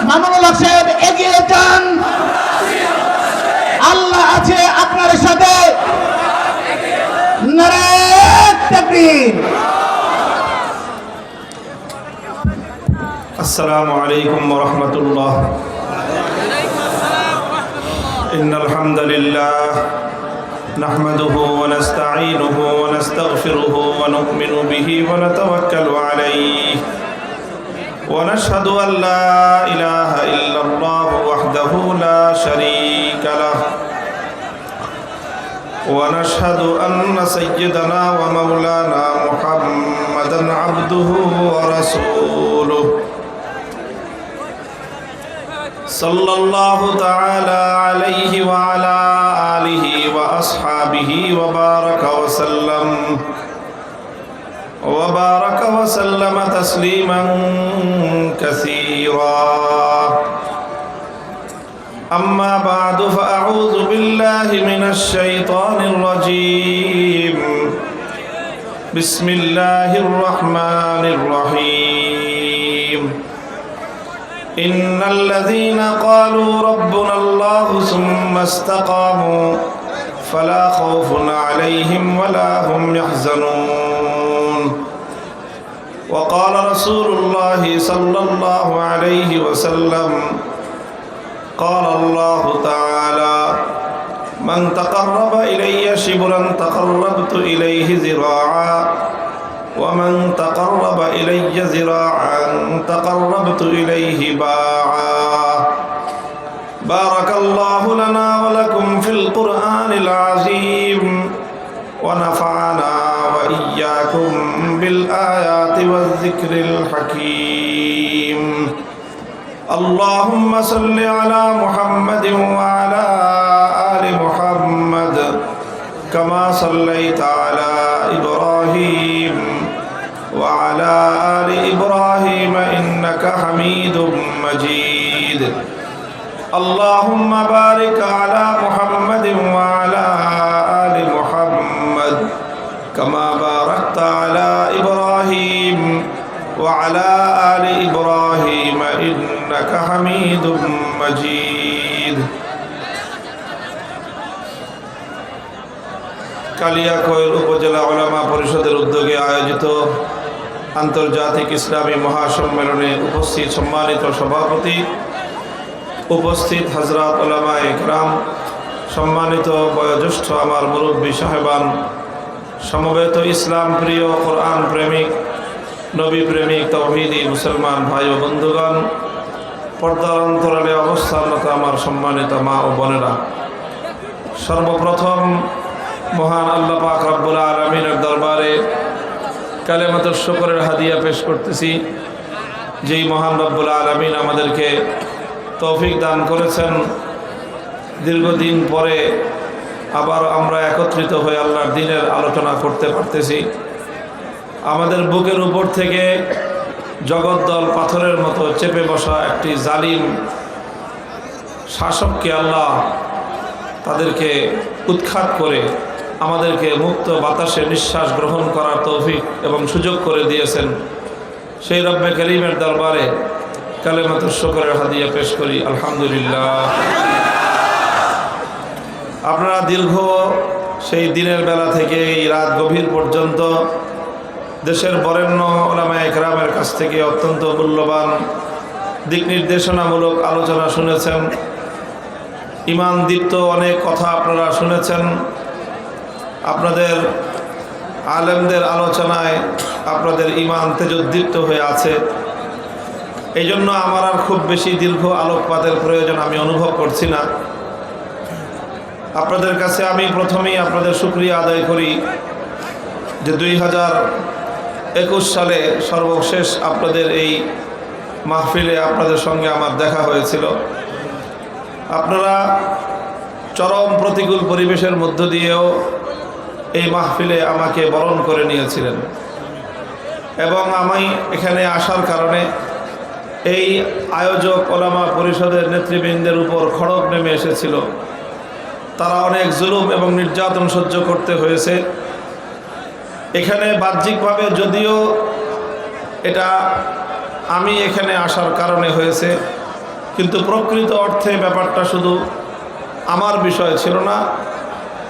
মামুনুল হক সাহেব এগিয়ে যান। আল্লাহ আছে আপনার সাথে। নারায়ে তাকবীর। আসসালামু আলাইকুম ওয়া রাহমাতুল্লাহ। ইন্নাল হামদালিল্লাহ নাহমাদুহু ওয়া নাস্তাঈনুহু ওয়া নাস্তাগফিরুহু ওয়া নু'মিনু বিহি ওয়া নাতাওয়াক্কালু আলাইহি ওয়া নাশহাদু আন লা ইলাহা ইল্লাল্লাহু ওয়াহদাহু লা শারীকা লাহু ওয়া নাশহাদু আন্না সাইয়্যিদানা ওয়া মাওলানা মুহাম্মাদান আবদুহু ওয়া রাসূলুহু সাল্লাল্লাহু তাআলা আলাইহি ওয়া আলা আলিহি ওয়া আসহাবিহি ওয়া বারাকা ওয়া সাল্লামা তাসলিমান কাসীরা। আম্মা বা'দু ফাআউযু বিল্লাহি মিনাশ শাইতানির রাজীম। বিসমিল্লাহির রাহমানির রহিম। إن الذين قالوا ربنا الله ثم استقاموا فلا خوف عليهم ولا هم يحزنون. وقال رسول الله صلى الله عليه وسلم قال الله تعالى من تقرب إلي شبرا تقربت إليه ذراعا ومن تقرب إلي ذراعا تقربت إليه باعا. بارك الله لنا ولكم في القرآن العظيم ونفعنا وإياكم بالآيات والذكر الحكيم. اللهم صل على محمد وعلى آل محمد كما صليت على إبراهيم وعلى آل إبراهيم إنك حميد مجيد. اللهم بارك على محمد وعلى آل محمد كما باركت على إبراهيم وعلى آل إبراهيم إنك حميد مجيد. কালিয়াকৈর উপজেলা উলামা পরিষদের উদ্যোগে আয়োজিত আন্তর্জাতিক ইসলামী মহাসম্মেলনে উপস্থিত সম্মানিত সভাপতি, উপস্থিত হযরত উলামায়ে ইকরাম, সম্মানিত বয়োজ্যেষ্ঠ আমার মুরব্বী সাহেবান, সমবেত ইসলাম প্রিয়, কোরআন প্রেমিক, নবী প্রেমিক, তাওহীদি মুসলমান ভাই ও বন্ধুগণ, পর্দার অন্তরালে অবস্থানরত আমার সম্মানিত মা ও বোনেরা, সর্বপ্রথম মহান আল্লাহ পাক রব্বুল আলামিনের দরবারে কালেমাতুশ শুকরের হাদিয়া পেশ করতেছি। যেই মহান রব্বুল আলামিন আমাদেরকে তৌফিক দান করেছেন, দীর্ঘদিন পরে আবার আমরা একত্রিত হয়ে আল্লাহর দ্বীনের আলোচনা করতে পারতেছি। আমাদের বুকের উপর থেকে জগদ্দল পাথরের মতো চেপে বসা একটি জালিম শাসককে আল্লাহ তাদেরকে উৎখাত করে আমাদেরকে মুক্ত বাতাসে নিঃশ্বাস গ্রহণ করার তৌফিক এবং সুযোগ করে দিয়েছেন। সেই রব্বে করিমের দরবারে কালেমাতুশ শুকরের হাদিয়া পেশ করি, আলহামদুলিল্লাহ। আপনারা দীর্ঘ সেই দিনের বেলা থেকে এই রাত গভীর পর্যন্ত দেশের বরেণ্য উলামায়ে ইকরামের কাছ থেকে অত্যন্ত মূল্যবান দিক নির্দেশনামূলক আলোচনা শুনেছেন। ঈমান দীপ্ত অনেক কথা আপনারা শুনেছেন। আপনাদের আলেমদের আলোচনায় আপনাদের ঈমান তেজোদ্দীপ্ত হয়ে আছে। এই জন্য আমার আর খুব বেশি দীর্ঘ আলোকপাতের প্রয়োজন আমি অনুভব করছি না। আপনাদের কাছে আমি প্রথমেই আপনাদের শুকরিয়া আদায় করি যে 2021 সালে সর্বশেষ আপনাদের এই মাহফিলে আপনাদের সঙ্গে আমার দেখা হয়েছিল। আপনারা চরম প্রতিকূল পরিবেশের মধ্য দিয়েও এই মাহফিলে আমাকে বরণ করে নিয়েছিলেন এবং আমি এখানে আসার কারণে এই আয়োজক ওলামা পরিষদের নেতৃবৃন্দের উপর খড়গ নেমে এসেছিল। তারা অনেক জুলুম এবং নির্যাতন সহ্য করতে হয়েছে। এখানে বাহ্যিকভাবে যদিও এটা আমি এখানে আসার কারণে হয়েছে, কিন্তু প্রকৃত অর্থে ব্যাপারটা শুধু আমার বিষয় ছিল না,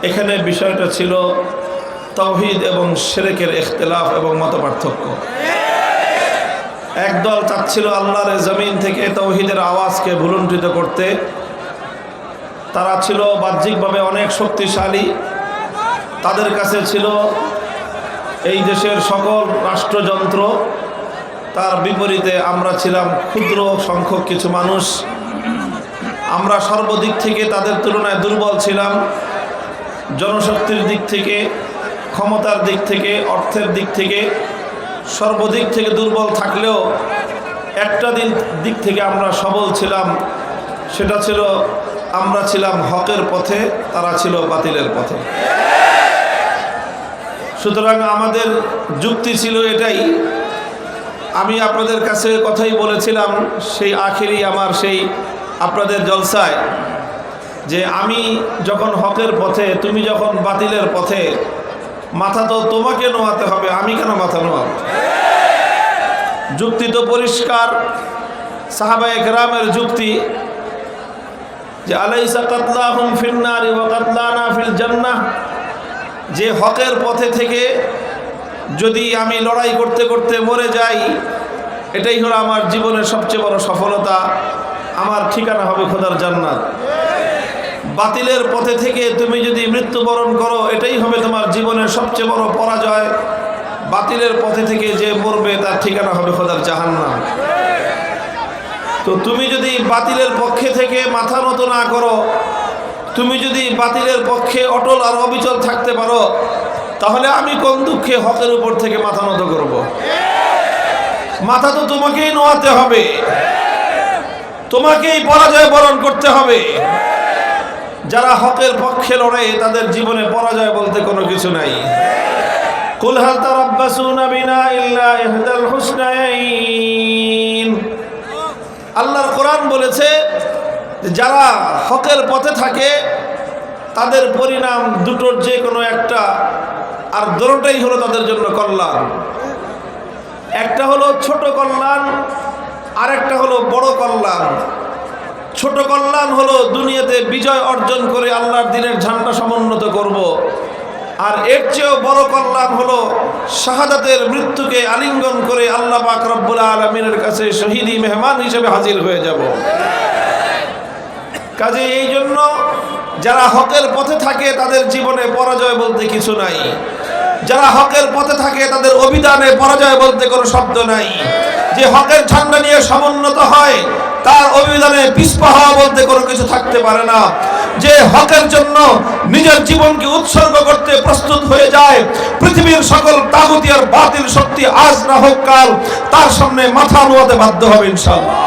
এখানে বিষয়টা ছিল তাওহীদ এবং শিরকের ইখতিলাফ এবং মতপার্থক্য। একদল চাচ্ছিল আল্লাহর জমিন থেকে তাওহীদের আওয়াজকে ভুলুণ্ঠিত করতে। তারা ছিল বাহ্যিকভাবে অনেক শক্তিশালী, তাদের কাছে ছিল এই দেশের সকল রাষ্ট্রযন্ত্র। তার বিপরীতে আমরা ছিলাম ক্ষুদ্র সংখ্যক কিছু মানুষ। আমরা সর্বদিক থেকে তাদের তুলনায় দুর্বল ছিলাম, জনশক্তির দিক থেকে, ক্ষমতার দিক থেকে, অর্থের দিক থেকে, সর্বদিক থেকে দুর্বল থাকলেও একটা দিক থেকে আমরা সবল ছিলাম, সেটা ছিল আমরা ছিলাম হকের পথে, তারা ছিল বাতিলের পথে। সুতরাং আমাদের যুক্তি ছিল এটাই। আমি আপনাদের কাছে কথাই বলেছিলাম সেই আখেরি আমার সেই আপনাদের জলসায়, যে আমি যখন হকের পথে, তুমি যখন বাতিলের পথে, মাথা তো তোমাকে নোয়াতে হবে, আমি কেন মাথা নোয়াব? যুক্তি তো পরিষ্কার। সাহাবায়ে কেরামের যুক্তি যে আলাইসা কাতলাহুম ফিন নারি ওয়া কাতলানা ফিল জান্নাহ, যে হকের পথে থেকে যদি আমি লড়াই করতে করতে মরে যাই, এটাই হলো আমার জীবনের সবচেয়ে বড় সফলতা, আমার ঠিকানা হবে খোদার জান্নাত। বাতিলের পথে থেকে তুমি যদি মৃত্যুবরণ করো, এটাই হবে তোমার জীবনের সবচেয়ে বড় পরাজয়। বাতিলের পথে থেকে যে মরবে তার ঠিকানা হবে খোদার জাহান্নাম। তো তুমি যদি বাতিলের পক্ষে থেকে মাথা নত না করো, তুমি যদি বাতিলের পক্ষে অটল আর অবিচল থাকতে পারো, তাহলে আমি কোন দুঃখে হকের উপর থেকে মাথা নত করব? মাথা তো তোমাকেই নোয়াতে হবে, তোমাকেই পরাজয় বরণ করতে হবে। যারা হকের পক্ষে লড়ে তাদের জীবনে পরাজয় বলতে কোনো কিছু নাই। কুল হাল তারাব্বাসুনা বিনা ইল্লা ইহদাল হুসনাইন। আল্লাহর কোরআন বলেছে যারা হকের পথে থাকে তাদের পরিণাম দুটোর যে কোনো একটা, আর দুটোটাই হলো তাদের জন্য কল্যাণ। একটা হলো ছোট কল্যাণ, আর একটা হলো বড় কল্যাণ। ছোট কল্যাণ হলো দুনিয়াতে বিজয় অর্জন করে আল্লাহর দ্বীনের ঝান্ডা সমুন্নত করব, আর এর চেয়েও বড় কল্যাণ হলো শাহাদাতের মৃত্যুকে আলিঙ্গন করে আল্লাহ পাক রব্বুল আলামিনের কাছে শহীদি মেহমান হিসেবে হাজির হয়ে যাব। কাজে এই জন্য যারা হকের পথে থাকে তাদের জীবনে পরাজয় বলতে কিছু নাই। যারা হকের পথে থাকে তাদের অভিধানে পরাজয় বলতে কোনো শব্দ নাই। যে হকের ঝান্ডা নিয়ে সমুন্নত হয় তার অভিধানে পিছপা হওয়া বলতে কোনো কিছু থাকতে পারে না। যে হকের জন্য নিজের জীবনকে উৎসর্গ করতে প্রস্তুত হয়ে যায়, পৃথিবীর সকল তাগুতি আর বাতিল শক্তি আজ না হোক কাল তার সামনে মাথা নোয়াতে বাধ্য হবে ইনশাআল্লাহ।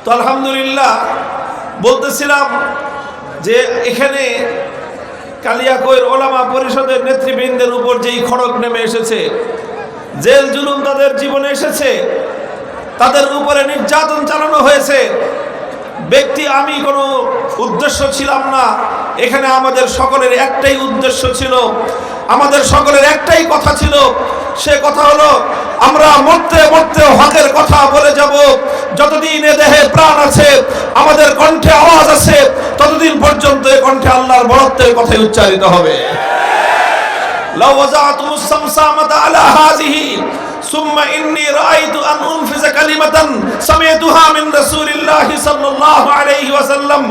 তো আলহামদুলিল্লাহ বলতেছিলাম যে এখানে কালিয়াকৈর ওলামা পরিষদের নেতৃবৃন্দের উপর যেই খড়গ নেমে এসেছে, জেল জুলুম তাদের জীবনে এসেছে, তাদের উপরে নির্যাতন চালানো হয়েছে। ব্যক্তি আমি কোনো উদ্দেশ্য ছিলাম না, এখানে আমাদের সকলের একটাই উদ্দেশ্য ছিল, আমাদের সকলের একটাই কথা ছিল। সে কথা হলো আমরা মরতে মরতে হকের কথা বলে যাব। যতদিন এ দেহে প্রাণ আছে, আমাদের কণ্ঠে আওয়াজ আছে, ততদিন পর্যন্ত এ কণ্ঠে আল্লাহর বড়ত্বের কথাই উচ্চারিত হবে। লাউ ওয়াজাতুমুস সামসামাতা আলা হাযিহি সুম্মা ইন্নী রাআইতু আন উনফিযা কালিমাতান সামি'তুহা মিন রাসূলিল্লাহি সাল্লাল্লাহু আলাইহি ওয়াসাল্লাম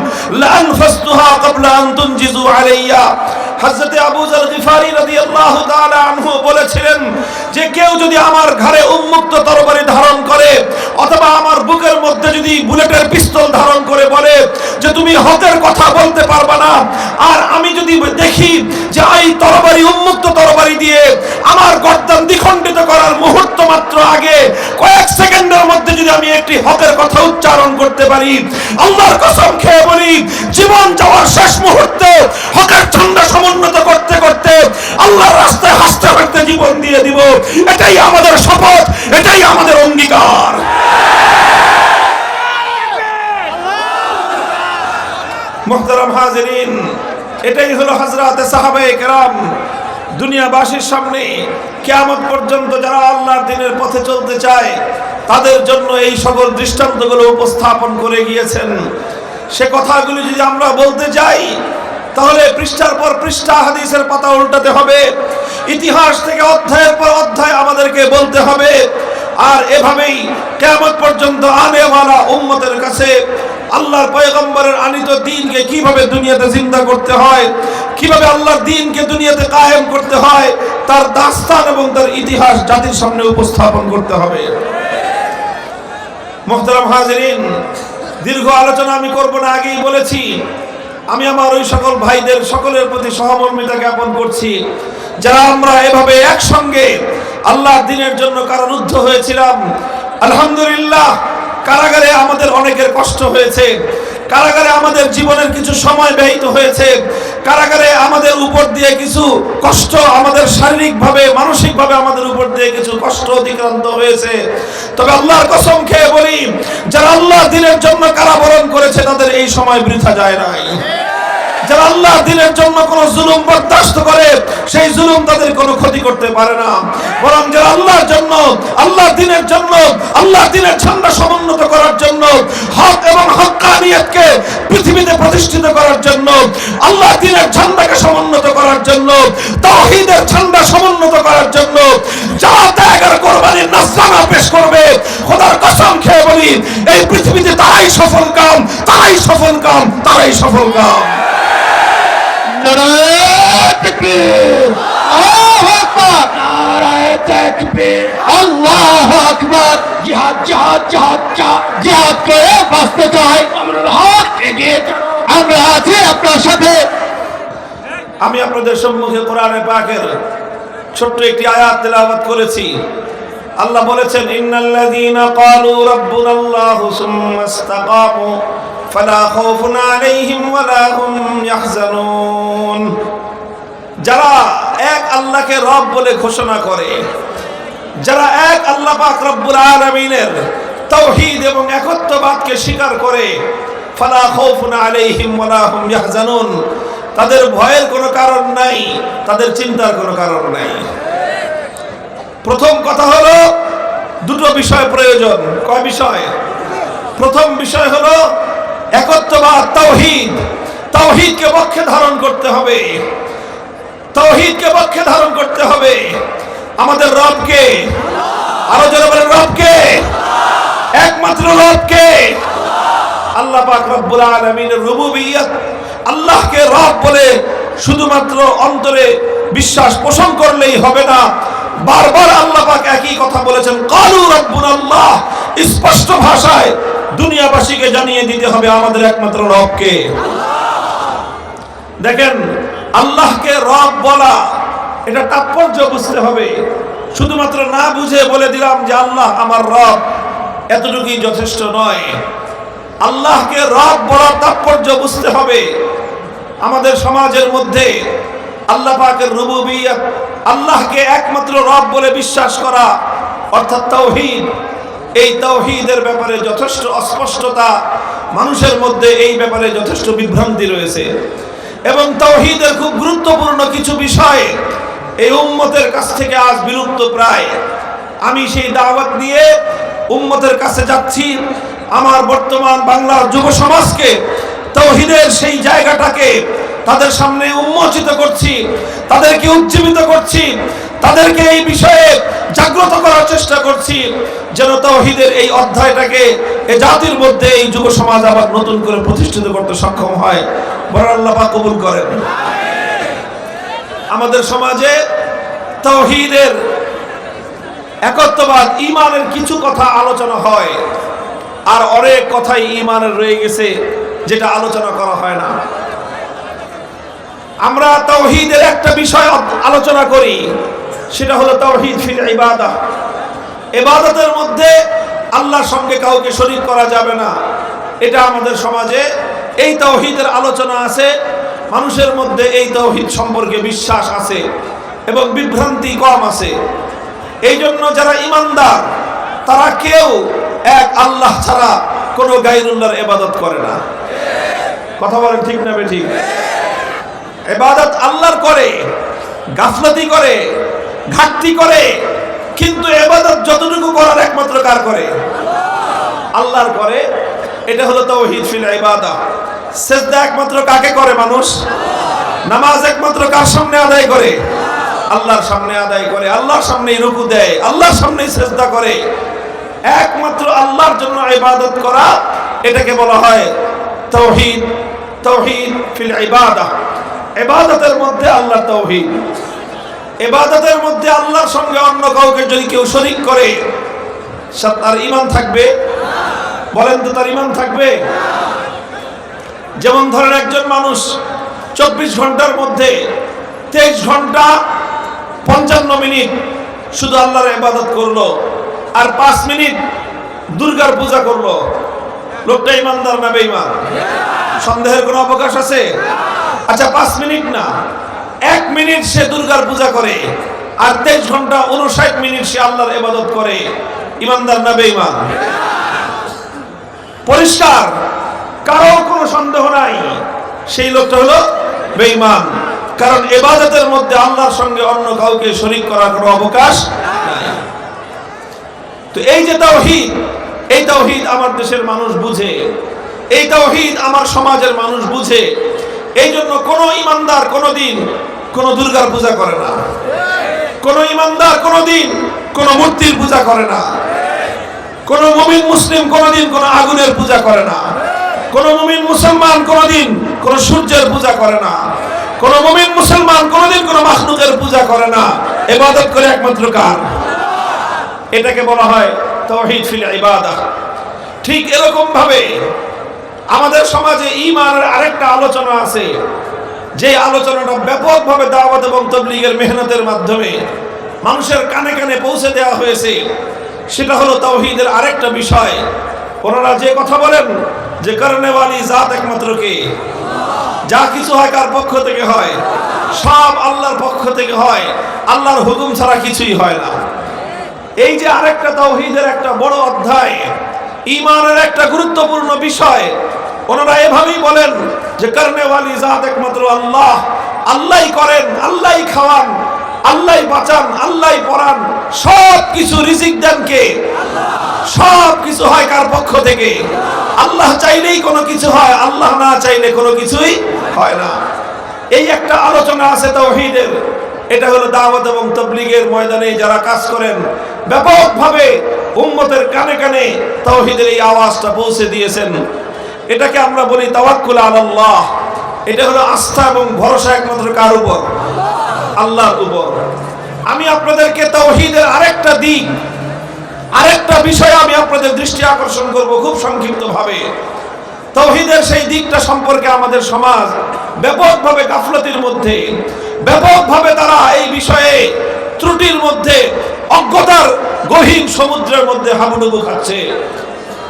লা আনফাসতুহা ক্বাবলা আন তুনজিজু আলাইয়া। হযরত আবু যর গিফারি রাদিয়াল্লাহু তাআলা আনহু বলেছিলেন যে কেউ যদি আমার ঘাড়ে উন্মুক্ত তরবারি ধারণ করে অথবা আমার বুকের মধ্যে যদি বুলেটের পিস্তল ধারণ করে বলে যে তুমি হকের কথা বলতে পারবে না, আর আমি যদি দেখি যে এই তরবারি উন্মুক্ত তরবারি দিয়ে আমার গর্দান দ্বিখণ্ডিত করার মুহূর্ত মাত্র আগে কয়েক সেকেন্ডের মধ্যে যদি আমি একটি হকের কথা উচ্চারণ করতে পারি, আল্লাহর কসম খেয়ে বলি জীবন যাওয়ার শেষ মুহূর্তে হকের ঝান্ডা সমুন্নত করতে করতে আল্লাহর রাস্তায় হাসতে হাসতে জীবন দিয়ে দিব। এটাই আমাদের শপথ, এটাই আমাদের অঙ্গীকার। মুহতারাম হাজিরিন, এটাই হলো হযরত সাহাবায়ে কেরাম দুনিয়াবাসীর সামনে কিয়ামত পর্যন্ত যারা আল্লাহর দ্বীনের পথে চলতে চায় তাদের জন্য এই সকল দৃষ্টান্তগুলো উপস্থাপন করে গিয়েছেন। সে কথাগুলি যদি আমরা বলতে যাই তাহলে পৃষ্ঠার পর পৃষ্ঠা হাদিসের পাতা উল্টাতে হবে, ইতিহাস থেকে অধ্যায়ের পর অধ্যায় আমাদেরকে বলতে হবে। আর এভাবেই কিয়ামত পর্যন্ত আনেওয়ালা উম্মতের কাছে আল্লাহর পয়গম্বরের আনিত দ্বীনকে কিভাবে দুনিয়াতে জিন্দা করতে হয়, কিভাবে আল্লাহর দ্বীনকে দুনিয়াতে কায়েম করতে হয়, তার দাস্তান এবং তার ইতিহাস জাতির সামনে উপস্থাপন করতে হবে। মুহতারাম হাজিরিন, দীর্ঘ আলোচনা আমি করব না, আগেই বলেছি আমি আমার ওই সকল ভাইদের সকলের প্রতি সহমর্মিতা জ্ঞাপন করছি যারা আমরা এভাবে একসঙ্গে আল্লাহর দ্বীনের জন্য কারারুদ্ধ হয়েছিলাম। আলহামদুলিল্লাহ, কারাগারে আমাদের অনেকের কষ্ট হয়েছে, কারাগারে আমাদের জীবনের কিছু সময় ব্যয়িত হয়েছে, কারাগারে আমাদের উপর দিয়ে কিছু কষ্ট, আমাদের শারীরিকভাবে মানসিকভাবে আমাদের উপর দিয়ে কিছু কষ্ট অতিক্রান্ত হয়েছে। তবে আল্লাহর কসম খেয়ে বলি, যারা আল্লাহর দ্বীনের জন্য কারাবরণ করেছে তাদের এই সময় বৃথা যায় নাই। যারা আল্লাহর দ্বীনের জন্য কোনো জুলুম বরদাস্ত করে সেই জুলুম তাদের কোনো ক্ষতি করতে পারে না, বরং যারা আল্লাহর জন্য, আল্লাহর দ্বীনের জন্য, আল্লাহর দ্বীনের ঝান্ডা সমুন্নত করার জন্য, হক এবং হক্কানিয়তকে পৃথিবীতে প্রতিষ্ঠিত করার জন্য, আল্লাহর দ্বীনের ঝান্ডাকে সমুন্নত করার জন্য, তাওহীদের ঝান্ডা সমুন্নত করার জন্য যারা ত্যাগ আর কোরবানির নজরানা পেশ করবে, খোদার কসম খেয়ে বলি এই পৃথিবীতে তারাই সফল কাম, তারাই সফল কাম, তারাই সফল কাম। নারায়ে তাকবীর, আল্লাহু আকবার, নারায়ে তাকবীর, আল্লাহু আকবার। জিহাদ জিহাদ জিহাদ জিহাদ করে বাঁচতে চাই, আমরা হক এগিয়ে চলো, আমরা আছি আপনার সাথে। আমি আপনাদের সম্মুখে কোরআনে পাকের ছোট্ট একটি আয়াত তেলাওয়াত করেছি। আল্লাহ বলেছেন, ইন্নাল্লাযীনা ক্বালু রাব্বুনাল্লাহু সুম্মা ইসতাকামু ফালা খাউফুন আলাইহিম ওয়ালা হুম ইয়াহজানুন। যারা এক আল্লাহকে রব বলে ঘোষণা করে, যারা এক আল্লাহ পাক রব্বুল আলামিনের তাওহীদ এবং একত্ববাদকে স্বীকার করে, ফালা খাউফুন আলাইহিম ওয়ালা হুম ইয়াহজানুন, তাদের ভয়ের কোনো কারণ নাই, তাদের চিন্তার কোনো কারণ নাই। প্রথম কথা হলো দুটো বিষয় প্রয়োজন। কয় বিষয়? প্রথম বিষয় হলো একত্ববাদ, তাওহীদ। তাওহীদকে পক্ষে ধারণ করতে হবে, তাওহীদকে পক্ষে ধারণ করতে হবে। আমাদের রবকে, আরো জোরে বলেন রবকে, একমাত্র রবকে, আল্লাহ পাক রব্বুল আলামিনের রুবুবিয়্যাত, আল্লাহকে রব বলে শুধুমাত্র অন্তরে বিশ্বাস পোষণ করলেই হবে না, বারবার আল্লাহ পাক একই কথা বলেছেন, ক্বালু রাব্বুনাল্লাহ। স্পষ্ট ভাষায় দুনিয়াবাসীকে জানিয়ে দিতে হবে আমাদের একমাত্র রবকে। দেখেন, আল্লাহকে রব বলা এটা তাৎপর্য বুঝতে হবে। শুধুমাত্র না বুঝে বলে দিলাম যে আল্লাহ আমার রব, এতটুকুই যথেষ্ট নয়। আল্লাহকে রব বলার তাৎপর্য বুঝতে হবে। আমাদের সমাজের মধ্যে আল্লাহ পাকের রুবুবিয়্যাত, আল্লাহকে একমাত্র রব বলে বিশ্বাস করা অর্থাৎ তাওহীদ, এই তাওহীদের ব্যাপারে যথেষ্ট অস্পষ্টতা, মানুষের মধ্যে এই ব্যাপারে যথেষ্ট বিভ্রান্তি রয়েছে। এবং তাওহীদের খুব গুরুত্বপূর্ণ কিছু বিষয় এই উম্মতের কাছ থেকে আজ বিলুপ্ত প্রায়। আমি সেই দাওয়াত নিয়ে উম্মতের কাছে যাচ্ছি, আমার বর্তমান বাংলার যুব সমাজকে তাওহীদের সেই জায়গাটাকে তাদের সামনে উন্মোচিত করছি, তাদেরকে উজ্জীবিত করছি, তাদেরকে এই বিষয়ে জাগ্রত করার চেষ্টা করছি, যেন তাওহীদের এই অধ্যায়টাকে এই জাতির মধ্যে এই যুব সমাজ আবার নতুন করে প্রতিষ্ঠিত করতে সক্ষম হয়। বলেন আল্লাহ পাক কবুল করেন। আমাদের সমাজে তাওহীদের, একত্ববাদ, ঈমানের কিছু কথা আলোচনা হয়, আর অনেক কথাই ঈমানের রয়ে গেছে যেটা আলোচনা করা হয় না। আমরা তাওহীদের একটা বিষয় আলোচনা করি, সেটা হলো তাওহীদ ফিল ইবাদাহ। ইবাদতের মধ্যে আল্লাহর সঙ্গে কাউকে শরীক করা যাবে না, এটা আমাদের সমাজে এই তাওহীদের আলোচনা আছে। মানুষের মধ্যে এই তাওহীদ সম্পর্কে বিশ্বাস আছে এবং বিভ্রান্তি কম আছে। এই জন্য যারা ঈমানদার তারা কেউ এক আল্লাহ ছাড়া কোনো গায়রুল্লাহর ইবাদত করে না। কথা বলেন ঠিক না বেঠিক? ইবাদত আল্লাহর করে, গাফলতি করে, ঘাটতি করে, কিন্তু ইবাদত যতটুকু করার একমাত্র কার করে? আল্লাহর করে। এটা হলো তাওহীদ ফিল ইবাদা। সিজদা একমাত্র কাকে করে মানুষ? নামাজ একমাত্র কার সামনে আদায় করে? আল্লাহর সামনে আদায় করে। আল্লাহর সামনেই রুকু দেয়, আল্লাহর সামনেই সিজদা করে। একমাত্র আল্লাহর জন্য ইবাদত করা, এটাকে বলা হয় তাওহীদ। তাওহীদ ফিল ইবাদা। ইবাদতের মধ্যে আল্লাহ তাওহীদ। ইবাদতের মধ্যে আল্লাহর সঙ্গে অন্য কাউকে যদি কেউ শরীক করে, তার ঈমান থাকবে? বলেন তো, তার ঈমান থাকবে? যেমন ধরেন একজন মানুষ 24 ঘন্টার মধ্যে 23 ঘন্টা 55 মিনিট শুধু আল্লাহর ইবাদত করলো, আর 5 মিনিট দুর্গার পূজা করলো, লোকটা ঈমানদার না বেঈমান? সন্দেহের কোনো অবকাশ আছে? আচ্ছা, 5 মিনিট না, 1 মিনিট সে দুর্গার পূজা করে, আর 23 ঘন্টা 59 মিনিট সে আল্লাহর ইবাদত করে, ঈমানদার না বেঈমান? পরিষ্কার, কারো কোনো সন্দেহ নাই, সেই লোকটা হলো বেঈমান। কারণ ইবাদতের মধ্যে আল্লাহর সঙ্গে অন্য কাউকে শরীক করার কোনো অবকাশ নাই। তো এই যে তাওহীদ, এই তাওহীদ আমার দেশের মানুষ বুঝে, এই তাওহীদ আমার সমাজের মানুষ বুঝে। এই জন্য কোনো ঈমানদার কোনোদিন কোনো দুর্গার পূজা করে না, কোনো ঈমানদার কোনোদিন কোনো মূর্তির পূজা করে না, কোন মুমিন মুসলিম কোনদিন কোন আগুনের পূজা করে না, কোন মুমিন মুসলমান কোনদিন কোন সূর্যের পূজা করে না, কোন মুমিন মুসলমান কোনদিন কোন মাখলুকের পূজা করে না। ইবাদত করে একমাত্র কার? এটাকে বলা হয় তাওহীদ ফিল ইবাদা। ঠিক এরকম ভাবে আমাদের সমাজে ঈমানের আরেকটা আলোচনা আছে, যে আলোচনাটা ব্যাপকভাবে দাওয়াত এবং তাবলীগের মেহনতের মাধ্যমে মানুষের কানে কানে পৌঁছে দেওয়া হয়েছে। সেটা হলো তাওহীদের আরেকটা বিষয়। ওনারা যে কথা বলেন যে করনেওয়ালি জাত একমাত্র কে, যা কিছু হয় কার পক্ষ থেকে হয়? সব আল্লাহর পক্ষ থেকে হয়, আল্লাহর হুকুম ছাড়া কিছুই হয় না। এই যে আরেকটা তাওহীদের একটা বড় অধ্যায়, ঈমানের একটা গুরুত্বপূর্ণ বিষয়, ওনারা এভাবেই বলেন যে করনেওয়ালি জাত একমাত্র আল্লাহ। আল্লাহই করেন, আল্লাহই খাওয়ান, আল্লাহই বাঁচান, আল্লাহই পড়ান, সব কিছু রিজিক দেন কে? সব কিছু হয় কার পক্ষ থেকে? আল্লাহ চাইলেই কোনো কিছু হয়, আল্লাহ না চাইলে কোনো কিছুই হয় না। এই একটা আলোচনা আছে তাওহীদের। এটা হলো দাওয়াত এবং তাবলীগের ময়দানে যারা কাজ করেন, ব্যাপকভাবে উম্মতের কানে কানে তাওহীদের এই আওয়াজটা পৌঁছে দিয়েছেন। এটাকে আমরা বলি তাওয়াক্কুল আলাল্লাহ। এটা হলো আস্থা এবং ভরসা একমাত্র কার উপর? আল্লাহর উপর। আমি আপনাদেরকে তাওহীদের আরেকটা দিক, আরেকটা বিষয় আমি আপনাদের দৃষ্টি আকর্ষণ করব খুব সংক্ষিপ্তভাবে। তাওহীদের সেই দিকটা সম্পর্কে আমাদের সমাজ ব্যাপকভাবে গাফলতির মধ্যে, ব্যাপকভাবে তারা এই বিষয়ে ত্রুটির মধ্যে, অজ্ঞতার গহীন সমুদ্রের মধ্যে হাবুডুবু খাচ্ছে।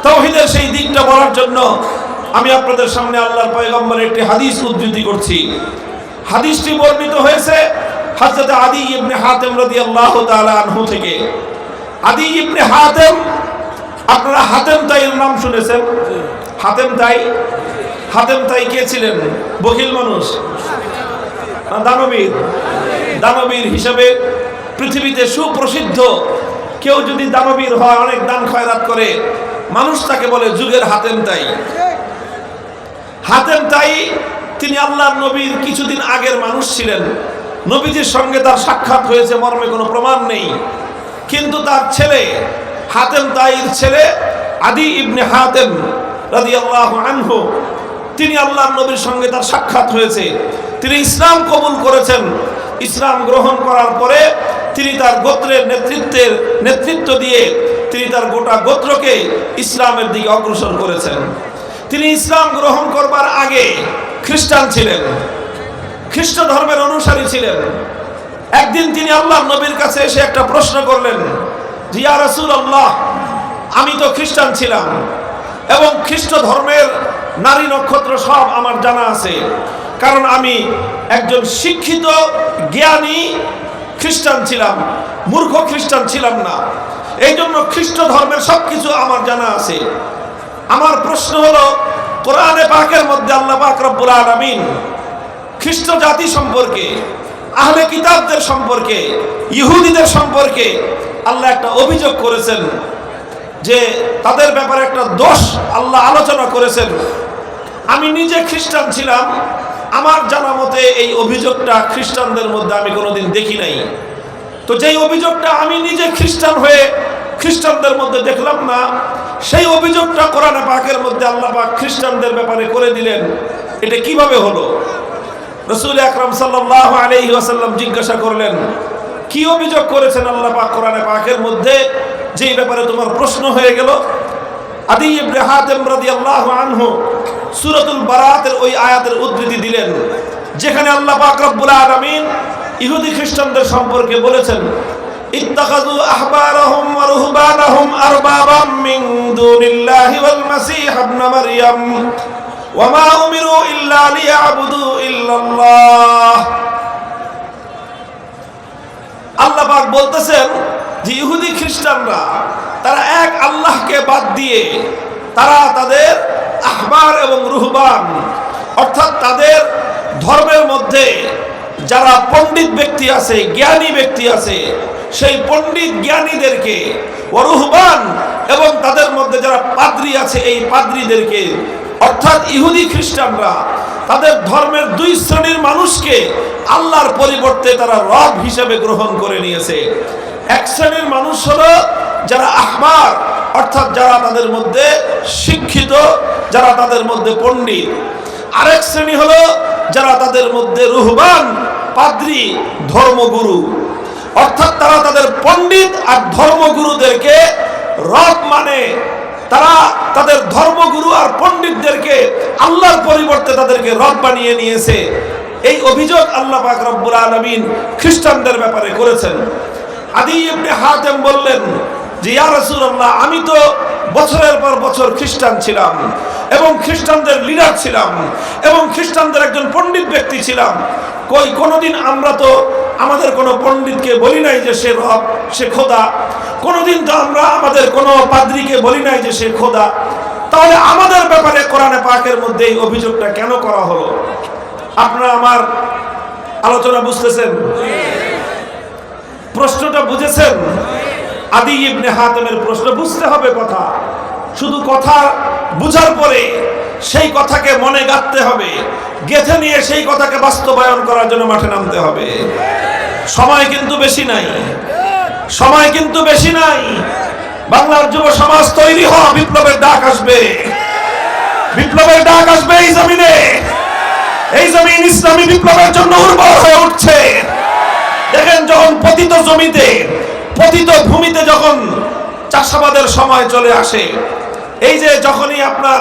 তাওহীদের সেই দিকটা বলার জন্য আমি আপনাদের সামনে আল্লাহর পয়গম্বরের একটি হাদিস উদ্ধৃতি করছি। হাদিসটি বর্ণিত হয়েছে হযরত আদী ইবনে হাতেম রাদিয়াল্লাহু তাআলা আনহু থেকে। আদী ইবনে হাতেম, আপনারা হাতেম তাইয়ের নাম শুনেছেন? হাতেম তাই, হাতেম তাই কে ছিলেন? বখিল মানুষ, দানবীর, দানবীর হিসাবে পৃথিবীতে সুপ্রসিদ্ধ। কেউ যদি দানবীর হয়, অনেক দান খয়রাত করে, মানুষ তাকে বলে যুগের হাতেম তাই। হাতেম তাই তিনি আল্লাহর নবীর কিছুদিন আগের মানুষ ছিলেন। নবীজির সঙ্গে তার সাক্ষাৎ হয়েছে মর্মে কোনো প্রমাণ নেই, কিন্তু তার ছেলে হাতেম তাইর ছেলে আদী ইবনে হাতেম রাদিয়াল্লাহু আনহু, তিনি আল্লাহর নবীর সঙ্গে তার সাক্ষাৎ হয়েছে। তিনি ইসলাম কবুল করেছেন। ইসলাম গ্রহণ করার পরে তিনি তার গোত্রের নেতৃত্ব দিয়ে তিনি তার গোটা গোত্রকে ইসলামের দিকে অগ্রসর করেছেন। তিনি ইসলাম গ্রহণ করবার আগে খ্রিস্টান ছিলেন, খ্রিস্ট ধর্মের অনুসারী ছিলেন। একদিন তিনি আল্লাহর নবীর কাছে এসে একটা প্রশ্ন করলেন যে ইয়া রাসূলুল্লাহ, আমি তো খ্রিস্টান ছিলাম এবং খ্রিস্ট ধর্মের নারী নক্ষত্র সব আমার জানা আছে, কারণ আমি একজন শিক্ষিত জ্ঞানী খ্রিস্টান ছিলাম, মূর্খ খ্রিস্টান ছিলাম না। এই জন্য খ্রিস্ট ধর্মের সবকিছু আমার জানা আছে। আমার প্রশ্ন হলো, কোরআনে পাকের মধ্যে আল্লাহ পাক রব্বুল আলামিন খ্রিস্ট জাতি সম্পর্কে আহলে কিতাবদের সম্পর্কে, ইহুদিদের সম্পর্কে আল্লাহ একটা অভিযোগ করেছেন, যে তাদের ব্যাপারে একটা দোষ আল্লাহ আলোচনা করেছেন। আমি নিজে খ্রিস্টান ছিলাম, আমার জানা মতে এই অভিযোগটা খ্রিস্টানদের মধ্যে আমি কোনোদিন দেখি নাই। তো যেই অভিযোগটা আমি নিজে খ্রিস্টান হয়ে খ্রিস্টানদের মধ্যে দেখলাম না, সেই অভিযোগটা কোরআনে পাকের মধ্যে আল্লাহ পাক খ্রিস্টানদের ব্যাপারে করে দিলেন। এটা কিভাবে হলো? রাসূল আকরাম সাল্লাল্লাহু আলাইহি ওয়াসাল্লাম জিজ্ঞাসা করলেন, কি অভিযোগ করেছেন আল্লাহ পাক কোরআনে পাকের মধ্যে, যেই ব্যাপারে তোমার প্রশ্ন হয়ে গেল? আদি ইবনে হাতেম রাদিয়াল্লাহু আনহু সূরাতুল বারাতের ওই আয়াতের উদ্ধৃতি দিলেন, যেখানে আল্লাহ পাক রব্বুল আলামিন ইহুদি খ্রিস্টানদের সম্পর্কে বলেছেন, ইত্তাখাযু আহবারাহুম ওয়া রুহবানাহুম আরবাবাম মিন দুনিল্লাহি ওয়াল মাসীহ ইবনে মারইয়াম ওয়া মা উমিরু ইল্লা লিয়াবুদু ইল্লাল্লাহ। আল্লাহ পাক বলতেছেন যে ইহুদি খ্রিস্টানরা তারা এক আল্লাহকে বাদ দিয়ে তারা তাদের আহবার এবং রুহবান, অর্থাৎ তাদের ধর্মের মধ্যে যারা পণ্ডিত ব্যক্তি আছে, জ্ঞানী ব্যক্তি আছে, সেই পণ্ডিত জ্ঞানীদেরকে, রুহবান এবং তাদের মধ্যে যারা পাদ্রী আছে, এই পাদ্রীদেরকে, অর্থাৎ ইহুদি খ্রিস্টানরা তাদের ধর্মের দুই শ্রেণীর মানুষকে আল্লাহর পরিবর্তে তারা রব হিসেবে গ্রহণ করে নিয়েছে। এক শ্রেণীর মানুষ হলো যারা আহবার, অর্থাৎ যারা তাদের মধ্যে শিক্ষিত, যারা তাদের মধ্যে পণ্ডিত। আরেক শ্রেণী হলো যারা তাদের মধ্যে রুহবান, পাদ্রী, ধর্মগুরু, অর্থাৎ তারা তাদের পণ্ডিত আর ধর্মগুরুদেরকে রব মানে তারা তাদের ধর্মগুরু আর পণ্ডিতদেরকে আল্লাহর পরিবর্তে তাদেরকে রব বানিয়ে নিয়েছে। এই অভিযোগ আল্লাহ পাক রব্বুল আলামিন খ্রিস্টানদের ব্যাপারে করেছেন। আদি ইবনে হাতেম বললেন যে ইয়া রাসূলুল্লাহ, আমি তো বছরের পর বছর খ্রিস্টান ছিলাম এবং খ্রিস্টানদের লিডার ছিলাম এবং খ্রিস্টানদের একজন পণ্ডিত ব্যক্তি ছিলাম। কোনোদিন আমরা তো আমাদের কোনো পণ্ডিতকে বলি নাই যে সে রব, সে খোদা। কোনোদিন তো আমরা আমাদের কোনো পাদ্রীকে বলি নাই যে সে খোদা। তাহলে আমাদের ব্যাপারে কোরআনে পাকের মধ্যে এই অভিযোগটা কেন করা হলো? আপনারা আমার আলোচনা বুঝতেছেন? প্রশ্নটা বুঝেছেন? আদি ইবনে হাতেমের প্রশ্ন বুঝতে হবে। কথা শুধু কথা বুঝার পরে সেই কথাকে মনে গাঁথতে হবে, গেঁথে নিয়ে সেই কথাকে বাস্তবায়ন করার জন্য মাঠে নামতে হবে। সময় কিন্তু বেশি নাই, সময় কিন্তু বেশি নাই। বাংলার যুব সমাজ তৈরি হওয়া, বিপ্লবের ডাক আসবে, বিপ্লবের ডাক আসবে এই জমিনে। এই জমিন ইসলামী বিপ্লবের জন্য উর্বর হয়ে উঠছে। দেখেন, যখন পতিত জমিতে, পতিত ভূমিতে যখন চাষাবাদের সময় চলে আসে, এই যে যখনই আপনার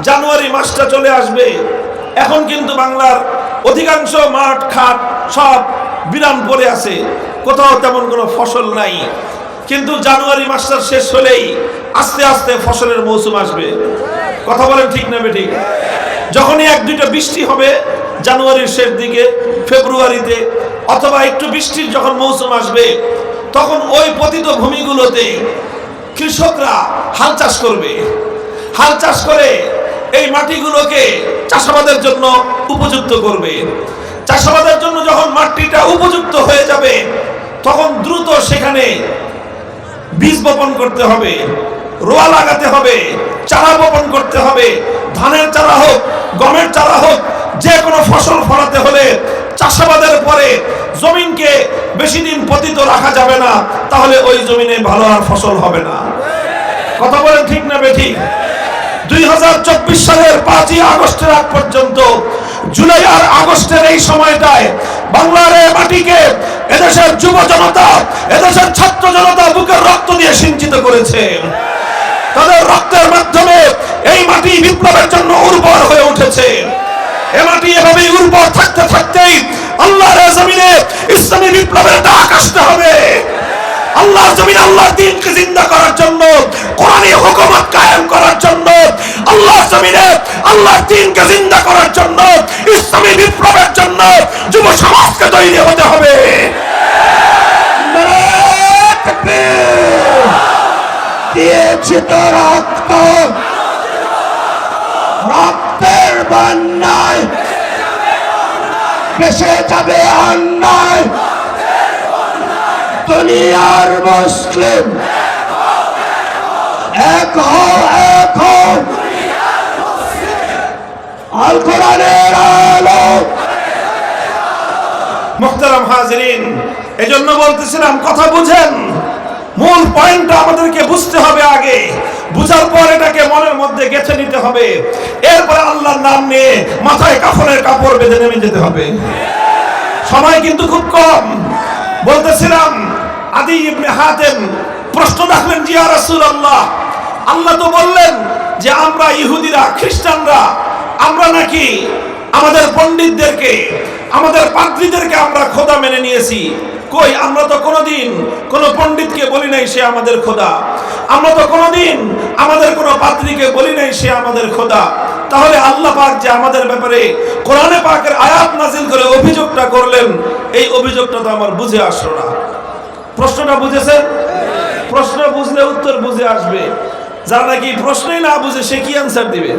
জানুয়ারি মাসটা চলে আসবে, এখন কিন্তু বাংলার অধিকাংশ মাঠ ঘাট সব বিরান পড়ে আছে, কোথাও তেমন কোনো ফসল নাই। কিন্তু জানুয়ারি মাসটা শেষ হলেই আস্তে আস্তে ফসলের মৌসুম আসবে। কথা বলেন ঠিক না বেঠিক? যখনই এক দুইটা বৃষ্টি হবে জানুয়ারির শেষ দিকে, ফেব্রুয়ারিতে, অথবা একটু বৃষ্টির যখন মৌসুম আসবে, তখন ওই পতিত ভূমিগুলোতে কৃষকরা হাল চাষ করবে। হাল চাষ করে এই মাটিগুলোকে চাষাবাদের জন্য উপযুক্ত করবে। চাষাবাদের জন্য যখন মাটিটা উপযুক্ত হয়ে যাবে, তখন দ্রুত সেখানে বীজ বপন করতে হবে, রোয়া লাগাতে হবে, চারা বপন করতে হবে। ধানের চারা হোক, গমের চারা হোক, যে কোনো ফসল ফলাতে হলে চাষাবাদের পরে জমিনকে বেশি দিন পতিত রাখা যাবে না, তাহলে ওই জমিনে ভালো আর ফসল হবে না। কথা বলেন ঠিক না বেঠিক? 2024 সালের 5ই আগস্টের আগ পর্যন্ত, জুলাই আর আগস্টের এই সময়টায় বাংলার এই মাটিকে এদেশের যুব জনতা, এদেশের ছাত্র জনতা বুকের রক্ত দিয়ে সিঞ্চিত করেছে। তাদের রক্তের মাধ্যমে এই মাটি বিপ্লবের জন্য উর্বর হয়ে উঠেছে। এ মাটি এভাবেই উর্বর থাকতে থাকতেই আল্লাহর জমিনে ইসলামী বিপ্লবের ডাক আসতে হবে। আল্লাহর জমিনে আল্লাহর দ্বীনকে জিন্দা করার জন্য, কোরআনী হুকুমত কায়েম করার জন্য, আল্লাহর জমিনে আল্লাহর দ্বীনকে জিন্দা করার জন্য, ইসলামী বিপ্লবের জন্য যুব সমাজকে তৈরি হতে হবে। দিয়েছি তো রক্ত, রক্তের বন্যায় ভেসে যাবে অন্যায়, দুনিয়ার মুসলিম এক হও, এক হও, আল কোরআনের আলো। মুহতারাম হাজিরিন, এজন্য বলতেছিলাম কথা বুঝেন, মূল পয়েন্টটা আমাদেরকে বুঝতে হবে আগে, বুঝার পর এটাকে মনের মধ্যে গেঁথে নিতে হবে, এরপরে আল্লাহর নাম নিয়ে মাথায় কাফনের কাপড় বেঁধে নেমে যেতে হবে। সময় কিন্তু খুব কম। বলতেছিলাম আদি ইবনে হাতেম প্রশ্ন রাখলেন, জি ইয়া রাসূলুল্লাহ, আল্লাহ তো বললেন যে আমরা ইহুদিরা খ্রিস্টানরা আমরা নাকি আমাদের পণ্ডিতদেরকে আমাদের পাদ্রীদেরকে আমরা খোদা মেনে নিয়েছি। কই, আমরা তো কোনোদিন কোনো পণ্ডিতকে বলি নাই সে আমাদের খোদা, আমরা তো কোনোদিন আমাদের কোনো পাদ্রীকে বলি নাই সে আমাদের খোদা। তাহলে আল্লাহ পাক যে আমাদের ব্যাপারে কোরআনে পাকের আয়াত নাজিল করে অভিযোগটা করলেন, এই অভিযোগটা তো আমার বুঝে আসলো না। প্রশ্নটা বুঝেছেন? প্রশ্ন বুঝলে উত্তর বুঝে আসবে। যারা নাকি প্রশ্নই না বুঝে সে কি অ্যান্সার দিবে?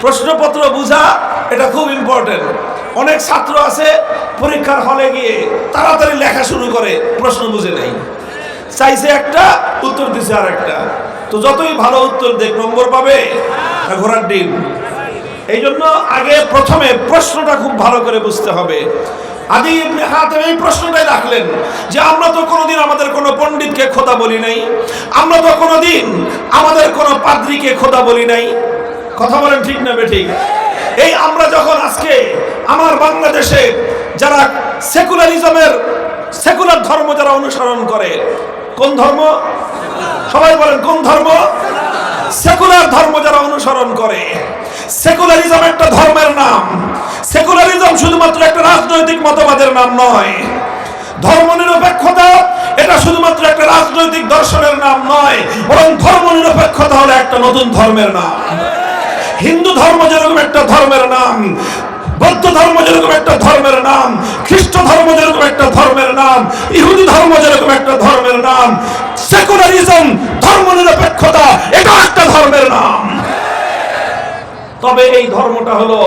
প্রশ্নপত্র বুঝা এটা খুব ইম্পর্টেন্ট। অনেক ছাত্র আছে পরীক্ষার হলে গিয়ে তাড়াতাড়ি লেখা শুরু করে, প্রশ্ন বুঝে নেই, চাইছে একটা উত্তর দিছে আর একটা। তো যতই ভালো উত্তর দেখ নম্বর পাবে না ঘোড়ার ডিম। এই জন্য আগে প্রথমে প্রশ্নটা খুব ভালো করে বুঝতে হবে। আদি ইবনে হাতেম এই প্রশ্নটাই রাখলেন যে আমরা তো কোনোদিন আমাদের কোনো পণ্ডিতকে খোদা বলি নাই, আমরা তো কোনোদিন আমাদের কোনো পাদ্রীকে খোদা বলি নাই। কথা বলেন ঠিক না বেঠিক? এই আমরা যখন আজকে আমার বাংলাদেশে যারা সেকুলার ধর্ম যারা অনুসরণ করে, কোন ধর্ম? সবাই বলেন কোন ধর্ম? সেকুলার ধর্ম যারা অনুসরণ করে। সেকুলারিজম একটা ধর্মের নাম। সেকুলারিজম শুধুমাত্র একটা রাজনৈতিক মতবাদের নাম নয়। ধর্মনিরপেক্ষতা এটা শুধুমাত্র একটা রাজনৈতিক দর্শনের নাম নয়, বরং ধর্মনিরপেক্ষতা হলো একটা নতুন ধর্মের নাম। হিন্দু ধর্ম যেরকম একটা ধর্মের নাম, বৌদ্ধ ধর্ম যেরকম একটা ধর্মের নাম, খ্রিস্ট ধর্ম যেরকম একটা ধর্মের নাম, ইহুদি ধর্ম যেরকম একটা ধর্মের নাম, সেকুলারিজম ধর্মনিরপেক্ষতা এটা একটা ধর্মের নাম। তবে এই ধর্মটা হলো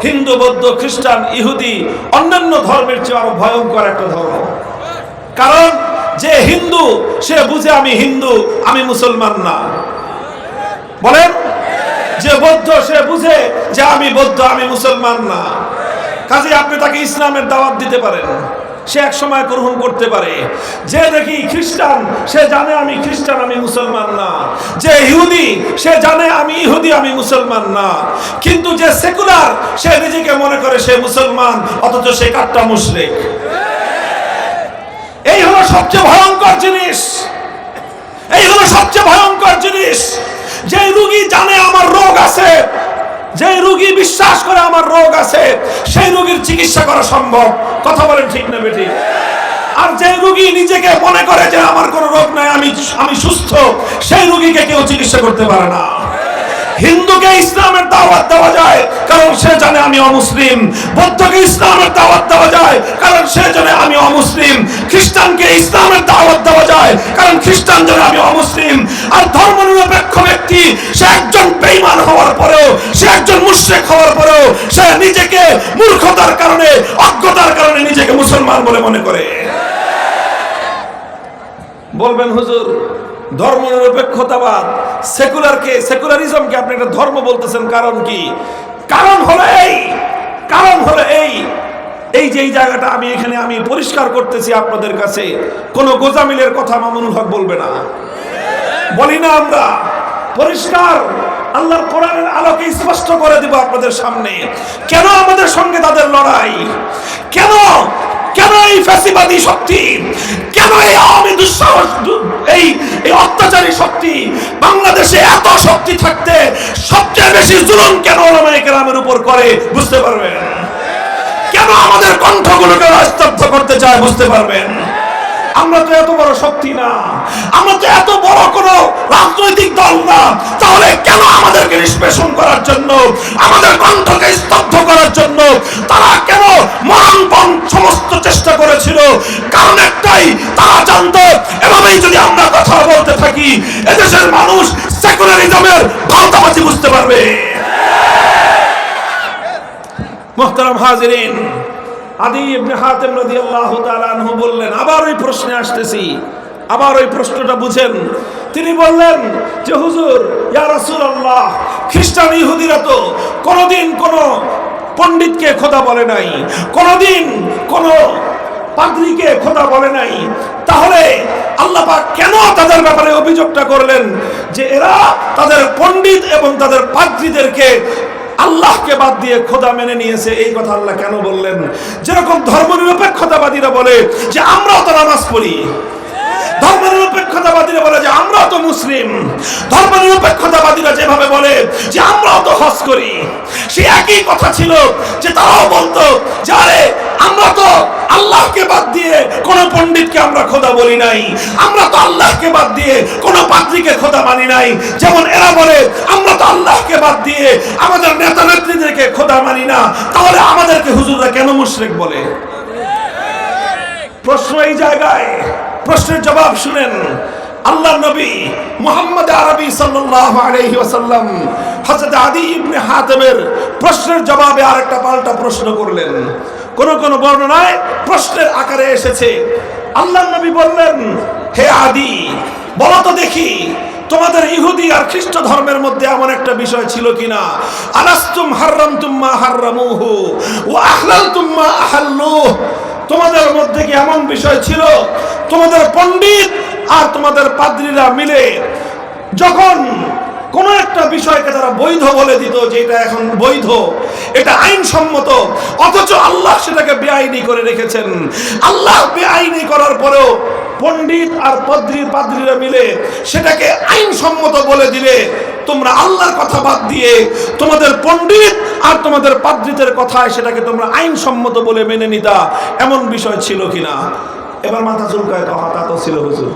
হিন্দু, বৌদ্ধ, খ্রিস্টান, ইহুদি অন্যান্য ধর্মের চেয়ে আরো ভয়ঙ্কর একটা ধর্ম। কারণ যে হিন্দু সে বুঝে আমি হিন্দু, আমি মুসলমান না। বলেন, যে বৌদ্ধ সে বুঝে যে আমি বৌদ্ধ, আমি মুসলমান না। কাজে আপনি তাকে ইসলামের দাওয়াত দিতে পারেন, সে এক সময় গ্রহণ করতে পারে। যে দেখি খ্রিস্টান সে জানে আমি খ্রিস্টান, আমি মুসলমান না। যে ইহুদি সে জানে আমি ইহুদি, আমি মুসলমান না। কিন্তু যে সেকুলার সে নিজেকে মনে করে সে মুসলমান, অথচ সে কাট্টা মুশরিক। এই হলো সবচেয়ে ভয়ঙ্কর জিনিস। এই হলো সবচেয়ে ভয়ঙ্কর জিনিস। যে রোগী জানে আমার রোগ আছে, যে রোগী বিশ্বাস করে আমার রোগ আছে, সেই রোগীর চিকিৎসা করা সম্ভব। কথা বলেন ঠিক না বেঠিক? আর যে রোগী নিজেকে মনে করে যে আমার কোনো রোগ নাই, আমি সুস্থ, সেই রোগীকে কেউ চিকিৎসা করতে পারে না। হিন্দুকে ইসলামের দাওয়াত দেওয়া যায় কারণ সে জানে আমি অমুসলিম। বৌদ্ধকে ইসলামের দাওয়াত দেওয়া যায় কারণ সে জানে আমি অমুসলিম। খ্রিস্টানকে ইসলামের দাওয়াত দেওয়া যায় কারণ খ্রিস্টান জানে আমি অমুসলিম। আর ধর্মনিরপেক্ষ ব্যক্তি সে একজন বেঈমান হওয়ার পরেও, সে একজন মুশরিক হওয়ার পরেও সে নিজেকে মূর্খতার কারণে, অজ্ঞতার কারণে নিজেকে মুসলমান বলে মনে করে। বলবেন হুজুর ধর্মনিরপেক্ষতাবাদ, সেকুলারিজমকে আপনি একটা ধর্ম বলতেছেন, কারণ কি? কারণ হলো এই যে এই জায়গাটা আমি পরিষ্কার করতেছি আপনাদের কাছে, কোন গোজামিলের কথা মামুনুল হক বলবে না, বলি না আমরা। পরিষ্কার আল্লাহর কোরআনের আলোকে স্পষ্ট করে দিব আপনাদের সামনে কেন আমাদের সঙ্গে তাদের লড়াই, কেন এই ফ্যাসিবাদী শক্তি, কেন এই আওয়ামী দুঃসাহস, এই অত্যাচারী শক্তি বাংলাদেশে এত শক্তি থাকতে সবচেয়ে বেশি জুলুম কেন ওলামায়ে কেরামের উপর করে বুঝতে পারবেন। কেন আমাদের কণ্ঠগুলোকে স্তব্ধ করতে চায় বুঝতে পারবেন। আমরা তো এত বড় শক্তি না, আমরা তো এত বড় কোন রাজনৈতিক দল না, তাহলে কেন আমাদেরকে নিষ্পেষণ করার জন্য, আমাদের কণ্ঠকে স্তব্ধ করার জন্য তারা কেন মরণপণ সমস্ত চেষ্টা করেছিল? কারণ একটাই, তারা জানতো এভাবেই যদি আমরা কথা বলতে থাকি এদেশের মানুষ সেকুলারিজমের ভাওতাবাজি বুঝতে পারবে। মুহতারাম হাজিরিন, আদি ইবনে হাতেম রাদিয়াল্লাহু তাআলা আনহু বললেন, আবার ওই প্রশ্নে আসতেছি, আবার ওই প্রশ্নটা বুঝেন। তিনি বললেন যে হুজুর, ইয়া রাসূলুল্লাহ, খ্রিস্টান ইহুদিরা তো কোনোদিন কোনো পণ্ডিতকে খোদা বলে নাই, কোনোদিন কোনো পাদ্রীকে খোদা বলে নাই, তাহলে আল্লাহ পাক কেন তাদের ব্যাপারে অভিযোগটা করলেন যে এরা তাদের পণ্ডিত এবং তাদের পাদ্রীদেরকে আল্লাহকে বাদ দিয়ে খোদা মেনে নিয়েছে? এই কথা আল্লাহ কেন বললেন? যেরকম ধর্মনিরপেক্ষতাবাদীরা বলে যে আমরাও তো নামাজ পড়ি, ধর্মনিরপেক্ষতাবাদীরা বলে যে আমরাও তো মুসলিম, ধর্মনিরপেক্ষতাবাদীরা যেভাবে বলে যে আমরাও তো হজ করি, সে একই কথা ছিল যে তারাও বলতো যে আরে আমরা তো আল্লাহকে বাদ দিয়ে কোন পণ্ডিতকে আমরা খোদা বলি নাই, আমরা তো আল্লাহকে বাদ দিয়ে কোন পাদ্রীকে খোদা মানি নাই। যেমন এরা বলে আমরা তো আল্লাহকে বাদ দিয়ে আমাদের নেতা নেত্রীদেরকে খোদা মানি না, তাহলে আমাদেরকে হুজুররা কেন মুশরিক বলে? প্রশ্ন এই জায়গায়, প্রশ্নের জবাব শুনেন। আল্লাহর নবী মুহাম্মদ আরবি সাল্লাল্লাহু আলাইহি ওয়াসাল্লাম হযরত আদি ইবনে হাতেমের প্রশ্নের জবাবে আরেকটা পাল্টা প্রশ্ন করলেন। কোন কোন বর্ণনায় প্রশ্নের আকারে এসেছে। আল্লাহর নবী বললেন, হে আদি, বলো তো দেখি তোমাদের ইহুদি আর খ্রিস্ট ধর্মের মধ্যে এমন একটা বিষয় ছিল কিনা, আলাস্তুম হাররামতুম মা হাররামুহু ওয়া আহলালতুম মা আহাল্লুহু, তোমাদের মধ্যে কি এমন বিষয় ছিল তোমাদের পণ্ডিত আর তোমাদের পাদ্রীরা মিলে যখন কোন একটা বিষয়কে তারা বৈধ বলে দিত যে এটা এখন বৈধ, এটা আইনসম্মত, অথচ আল্লাহ সেটাকে বেআইনি করে রেখেছেন। আল্লাহ বেআইনি করার পরেও পণ্ডিত আর পাদ্রীরা মিলে সেটাকে আইনসম্মত বলে দিলে তোমরা আল্লাহর কথা বাদ দিয়ে তোমাদের পণ্ডিত আর তোমাদের পাদ্রীদের কথায় সেটাকে তোমরা আইনসম্মত বলে মেনে নিতা, এমন বিষয় ছিল কিনা? এবার মাথা চুলকায় কথা, তা তো ছিল হুজুর।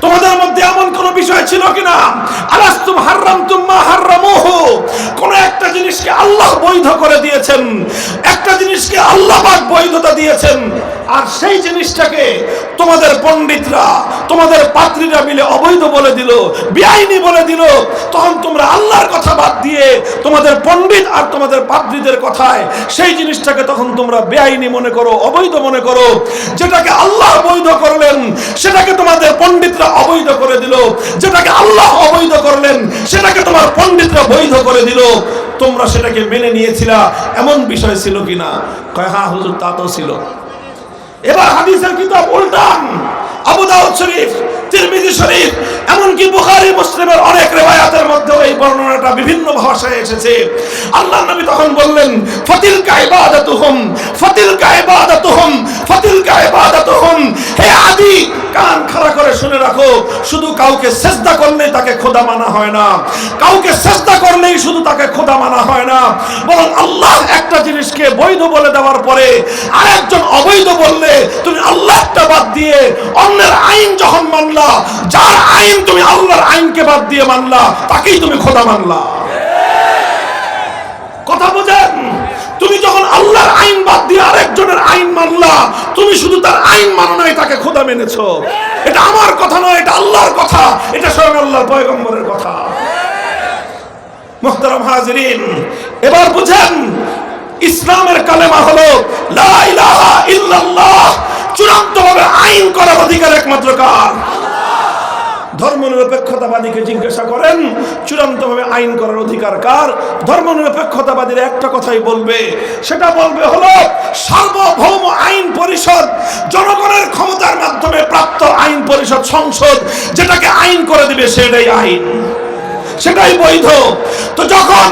তোমাদের মধ্যে এমন কোন বিষয় ছিল কিনা, আলাস্তুম হাররামতুম মা হাররামুহু, কোন একটা জিনিসকে আল্লাহ বৈধ করে দিয়েছেন, একটা জিনিসকে আল্লাহ পাক বৈধতা দিয়েছেন, আর সেই জিনিসটাকে তোমাদের পণ্ডিতরা তোমাদের পাদ্রীরা মিলে অবৈধ বলে দিল, বেআইনি বলে দিল, তখন তোমরা আল্লাহর কথা বাদ দিয়ে তোমাদের পণ্ডিত আর তোমাদের পাদ্রীদের কথায় সেই জিনিসটাকে তখন তোমরা বেআইনি মনে করো, অবৈধ মনে করো। যেটাকে আল্লাহ বৈধ করলেন সেটাকে তোমাদের পণ্ডিতরা অবৈধ করে দিল, যেটাকে আল্লাহ অবৈধ করলেন সেটাকে তোমার পণ্ডিতরা বৈধ করে দিল। তোমরা সেটাকে মেনে নিয়েছিলা, এমন বিষয় ছিল কিনা? কয় হ্যাঁ হুজুর, তা তো ছিল। এবার হাদিসের কিতাব উল্টান, আবু দাউদ শরীফ, তিরমিজি শরীফ, এমনকি বুখারী মুসলিমের অনেক রিওয়ায়াতের মধ্যে এই বর্ণনাটা বিভিন্ন ভাষায় এসেছে। আল্লাহর নবী তখন বললেন, ফাতিলকা ইবাদাতুহুম ফাতিলকা ইবাদাতুহুম ফাতিলকা ইবাদাতুহুম, হে আদি, কান খাড়া করে শুনে রাখো, শুধু কাউকে সিজদা করলেই তাকে খোদা মানা হয় না, কাউকে সিজদা করলেই শুধু তাকে খোদা মানা হয় না, বরং আল্লাহ একটা জিনিসকে বৈধ বলে দেওয়ার পরে আরেকজন অবৈধ বললে তুমি আল্লাহটা বাদ দিয়ে অন্যের আইন যখন মানলা, যার আইন তুমি আল্লাহর আইনকে বাদ দিয়ে মানলা, তাকেই তুমি খোদা মানলা। কথা বুঝেন? তুমি যখন আল্লাহর আইন বাদ দিয়ে আরেকজনের আইন মানলা, তুমি শুধু তার আইন মানো নাই, তাকে খোদা মেনেছো। এটা আমার কথা নয়, এটা আল্লাহর কথা, এটা স্বয়ং আল্লাহর পয়গম্বরের কথা। মুহতারাম হাজিরিন, এবার বুঝেন, ইসলামের কালেমা হলো লা ইলাহা ইল্লাল্লাহ, চূড়ান্তভাবে আইন করার অধিকার একমাত্র কার? ধর্মনিরপেক্ষতাবাদীকে জিজ্ঞাসা করেন চূড়ান্তভাবে আইন করার অধিকার কার? ধর্মনিরপেক্ষতাবাদীরা একটা কথাই বলবে, সেটা বলবে হলো সার্বভৌম আইন পরিষদ, জনগণের ক্ষমতার মাধ্যমে প্রাপ্ত আইন পরিষদ, সংসদ যেটাকে আইন করে দিবে সেটাই আইন, সেটাই বৈধ। তো যখন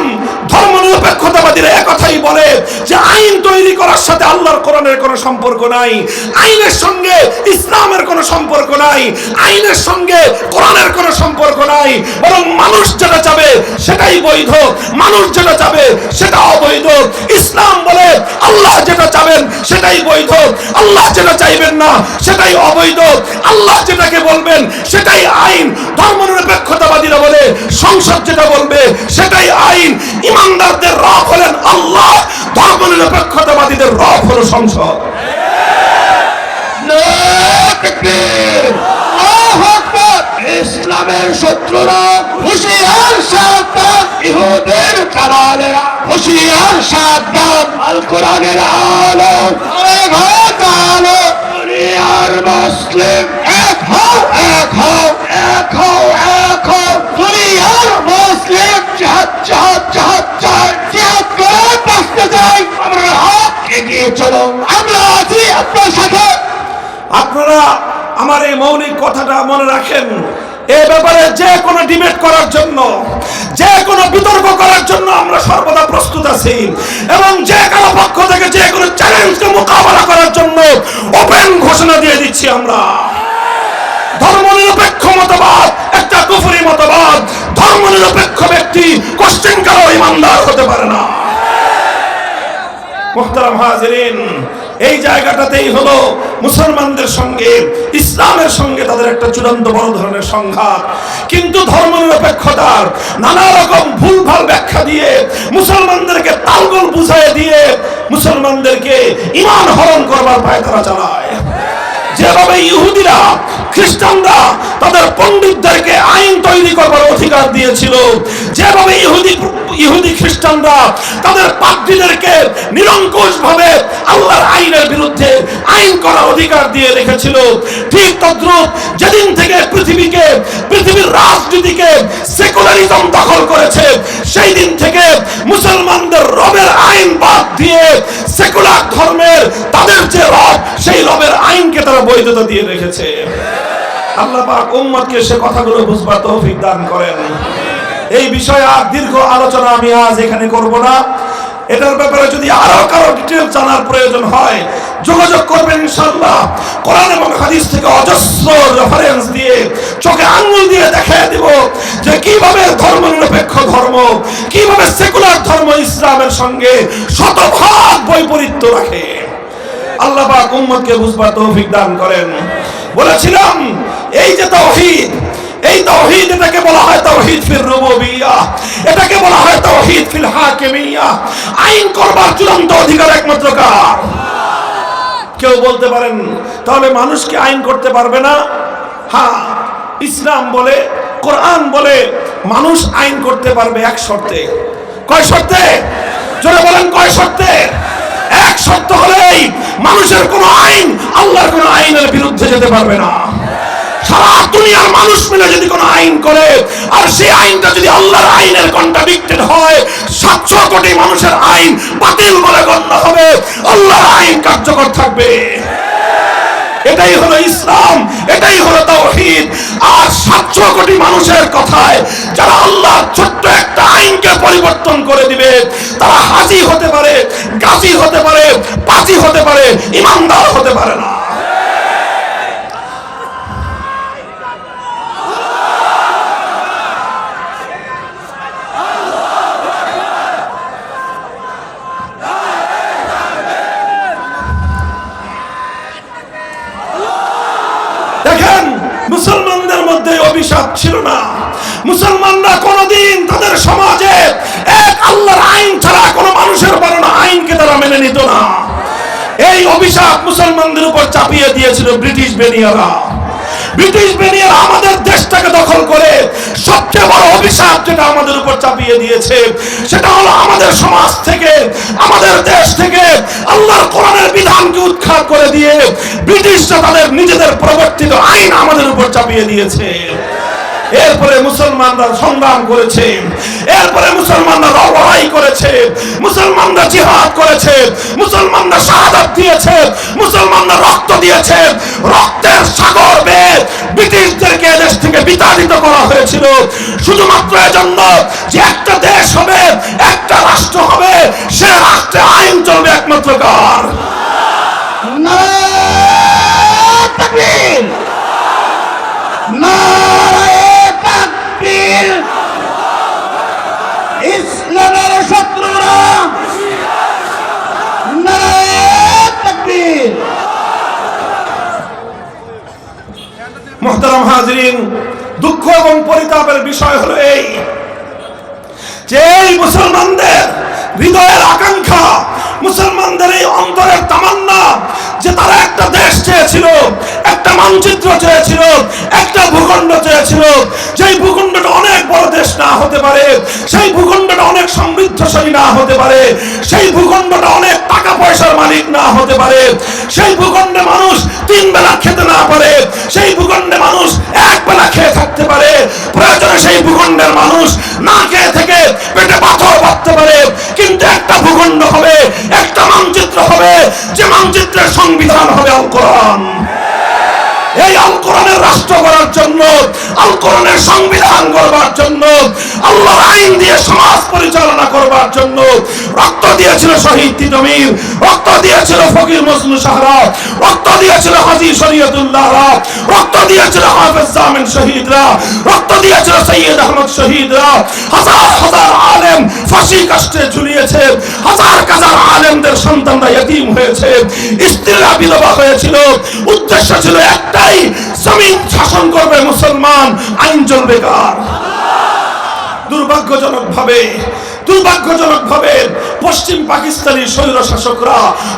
ধর্মনিরপেক্ষতাবাদীরা একথাই বলে যে আইন তৈরি করার সাথে আল্লাহর কোরআনের কোনো সম্পর্ক নাই, আইনের সঙ্গে ইসলামের কোনো সম্পর্ক নাই, আইনের সঙ্গে কোরআনের কোনো সম্পর্ক নাই, বরং মানুষ যেটা চাবে সেটাই বৈধ, মানুষ যেটা চাবে সেটা অবৈধ। ইসলাম বলে আল্লাহ যেটা চাবেন সেটাই বৈধ, আল্লাহ যেটা চাইবেন না সেটাই অবৈধ, আল্লাহ যেটাকে বলবেন সেটাই আইন। ধর্মনিরপেক্ষতাবাদীরা বলে সংসদ যেটা বলবে সেটাই আইন। ইমানদারদের রব হলেন আল্লাহ, ধর্মনিরপেক্ষতাবাদীদের রব হলো সংসদ। ইসলামের শত্রুরা হুঁশিয়ার, সাবধান, ইহুদের দালালেরা হুঁশিয়ার। হুঁশিয়ার সাবধান আল কোরআনের আলো আলো দুনিয়ার মুসলিম এক হও এক হও এক হও এক হও দুনিয়ার মুসলিম জিহাদ জিহাদ জিহাদ চাই জিহাদ করে বাঁচতে চাই আমরা হক এগিয়ে চলো আমরা আছি আপনার সাথে। আপনারা আমার এই মৌলিক কথাটা মনে রাখেন। এ ব্যাপারে যে কোনো ডিবেট করার জন্য, যে কোনো বিতর্ক করার জন্য আমরা সর্বদা প্রস্তুত আছি এবং যে কারো পক্ষ থেকে যে কোনো চ্যালেঞ্জকে মোকাবেলা করার জন্য ওপেন ঘোষণা দিয়ে দিচ্ছি। আমরা ধর্মনিরপেক্ষ মতবাদ একটা কুফরি মতবাদ। ধর্মনিরপেক্ষ ব্যক্তি কোশ্চেন কারো ইমানদার হতে পারে না। মুহতারাম হাজিরিন, এই জায়গাটাতেই হলো মুসলমানদের সঙ্গে ইসলামের সঙ্গে তাদের একটা চূড়ান্ত বড় ধরনের সংঘাত। কিন্তু ধর্মনিরপেক্ষতার নানা রকম ভুলভাল ব্যাখ্যা দিয়ে মুসলমানদেরকে তালগোল বুঝাইয়ে দিয়ে মুসলমানদেরকে ঈমান হরণ করবার পায় তারা চালায়। যেভাবে ইহুদিরা খ্রিস্টানরা তাদের পণ্ডিতদেরকে আইন তৈরি করবার অধিকার দিয়েছিল, যেভাবে ইহুদি খ্রিস্টানরা তাদের পাদ্রীদেরকে নিরঙ্কুশভাবে আল্লাহর আইনের বিরুদ্ধে আইন করার অধিকার দিয়ে রেখেছিল, ঠিক তদ্রূপ যেদিন থেকে পৃথিবীর রাজনীতিকে সেকুলারিজম দখল করেছে, সেই দিন থেকে মুসলমানদের রবের আইন বাদ দিয়ে সেকুলার ধর্মের তাদের যে রব, সেই রবের আইনকে তারা বৈধতা দিয়ে রেখেছে। আল্লাহ পাক উম্মতকে সে কথাগুলো বুঝবার তৌফিক দান করেন। এই বিষয়ে আর দীর্ঘ আলোচনা আমি আজ এখানে করব না। এটার ব্যাপারে যদি আরো কারো ডিটেইল জানার প্রয়োজন হয় যোগাযোগ করবেন ইনশাআল্লাহ। কোরআন এবং হাদিস থেকে অজস্র রেফারেন্স দিয়ে চোখে আঙ্গুল দিয়ে দেখিয়ে দেব যে কিভাবে ধর্মনিরপেক্ষ ধর্ম, কিভাবে সেকুলার ধর্ম ইসলামের সঙ্গে শতভাগ বৈপরীত্য রাখে। আল্লাহ পাক উম্মতকে বুঝবার তৌফিক দান করেন। বলেছিলাম এই যে তাওহীদ, এই তাওহীদ এটাকে বলা হয় তাওহীদ ফির রুবুবিয়্যাহ, এটাকে বলা হয় তাওহীদ ফিল হাকিমিয়্যাহ। আইন করবার চূড়ান্ত অধিকার একমাত্র কার? কেউ বলতে পারেন তাহলে মানুষ কি আইন করতে পারবে না? হ্যাঁ, ইসলাম বলে, কোরআন বলে মানুষ আইন করতে পারবে এক শর্তে। কয় শর্তে? জোরে বলেন কয় শর্তে? এক শর্ত হলেই মানুষের কোন আইন আল্লাহর কোন আইনের বিরুদ্ধে যেতে পারবে না। সারা দুনিয়ার মানুষ মিলে যদি কোন আইন করে আর সেই আইনটা যদি আল্লাহর আইনের কন্ট্রাডিক্টেড হয়, 700 কোটি মানুষের আইন বাতিল বলে গণ্য হবে, আল্লাহর আইন কার্যকর থাকবে। এটাই হলো ইসলাম, এটাই হলো তাওহীদ। আর 700 কোটি মানুষের কথায় যারা আল্লাহর ছোট্ট একটা আইনকে পরিবর্তন করে দিবে, তারা হাজি হতে পারে, গাজী হতে পারে, পাজি হতে পারে, ইমানদার হতে পারে না। মুসলমানদের মধ্যে অভিশাপ ছিল না। মুসলমানরা কোনদিন তাদের সমাজে এক আল্লাহর আইন ছাড়া কোন মানুষের বানানো আইনকে তারা মেনে নিত না। এই অভিশাপ মুসলমানদের উপর চাপিয়ে দিয়েছিল ব্রিটিশ বেনিয়ারা। ব্রিটিশ বেনিয়ারা আমাদের দেশটাকে দখল করে সবচেয়ে বড় অভিশাপ যেটা আমাদের উপর চাপিয়ে দিয়েছে সেটা হলো আমাদের সমাজ থেকে, আমাদের দেশ থেকে আল্লাহর কোরআনের বিধানকে উৎখাত করে দিয়ে ব্রিটিশরা তাদের নিজেদের প্রবর্তিত আইন আমাদের উপর চাপিয়ে দিয়েছে। এরপরে মুসলমানরা সংগ্রাম করেছে, এরপরে মুসলমানরা লড়াই করেছে, মুসলমানরা জিহাদ করেছে, মুসলমানরা শাহাদাত দিয়েছে, মুসলমানরা রক্ত দিয়েছে। রক্তের সাগর বেয়ে ব্রিটিশদেরকে দেশ থেকে বিতাড়িত করা হয়েছিল শুধুমাত্র এজন্য যে একটা দেশ হবে, একটা রাষ্ট্র হবে, সে রাষ্ট্রে আইন চলবে একমাত্র কার? নারায়ে তাকবীর, নারায়ে তাকবীর। ইসলামের শত্রুরা নারায়ে তাকবীর। মুহতারাম হাজিরিন, দুঃখ এবং পরিতাপের বিষয় হলো এই যে এই মুসলমানদের হৃদয়ের আকাঙ্ক্ষা, মুসলমানদের এই অন্তরের তামান্না যে তারা একটা দেশ চেয়েছিল, একটা মানচিত্র চেয়েছিল, একটা ভূখণ্ড চেয়েছিল, যেই ভূখণ্ডটা অনেক বড় দেশ না হতে পারে, সেই ভূখণ্ডটা অনেক সমৃদ্ধ প্রসারী না হতে পারে, সেই ভূখণ্ডটা অনেক টাকা পয়সার মালিক না হতে পারে, সেই ভূখণ্ডে মানুষ 3 বেলা খেতে না পারে, সেই ভূখণ্ডে মানুষ 1 বেলা খেয়ে থাকতে পারে, প্রয়োজনে সেই ভূখণ্ডের মানুষ না খেয়ে থেকে পেটে পাথর বাঁধতে পারে, কিন্তু একটা ভূখণ্ড হবে, একটা মানচিত্র হবে, যে মানচিত্রের সংবিধান হবে আল কোরআন। এই আল কোরআনের রাষ্ট্র করার জন্য, আল কোরআনের সংবিধান করবার জন্য, আল্লাহর আইন দিয়ে সমাজ পরিচালনা করবার জন্য রক্ত দিয়েছিল শহীদ তিতুমীর, রক্ত দিয়েছিল ফকির মজনু শাহরা, রক্ত দিয়েছিল হাজী শরীয়তুল্লাহরা, রক্ত দিয়েছিল হাফেজ জামিন শহীদরা, রক্ত দিয়েছিল সৈয়দ আহমদ শহীদরা। হাজার হাজার আলেম ফাঁসি কাষ্টে ঝুলিয়েছে, হাজার হাজার আলেমদের সন্তানরা ইতিম হয়েছে, স্ত্রীরা বিধবা হয়েছিল। উদ্দেশ্য ছিল একটাই, জমিন শাসন করবে মুসলমান, আইন চলবে কার? দুর্ভাগ্যজনকভাবে পশ্চিম পাকিস্তানি স্বৈর শাসকরা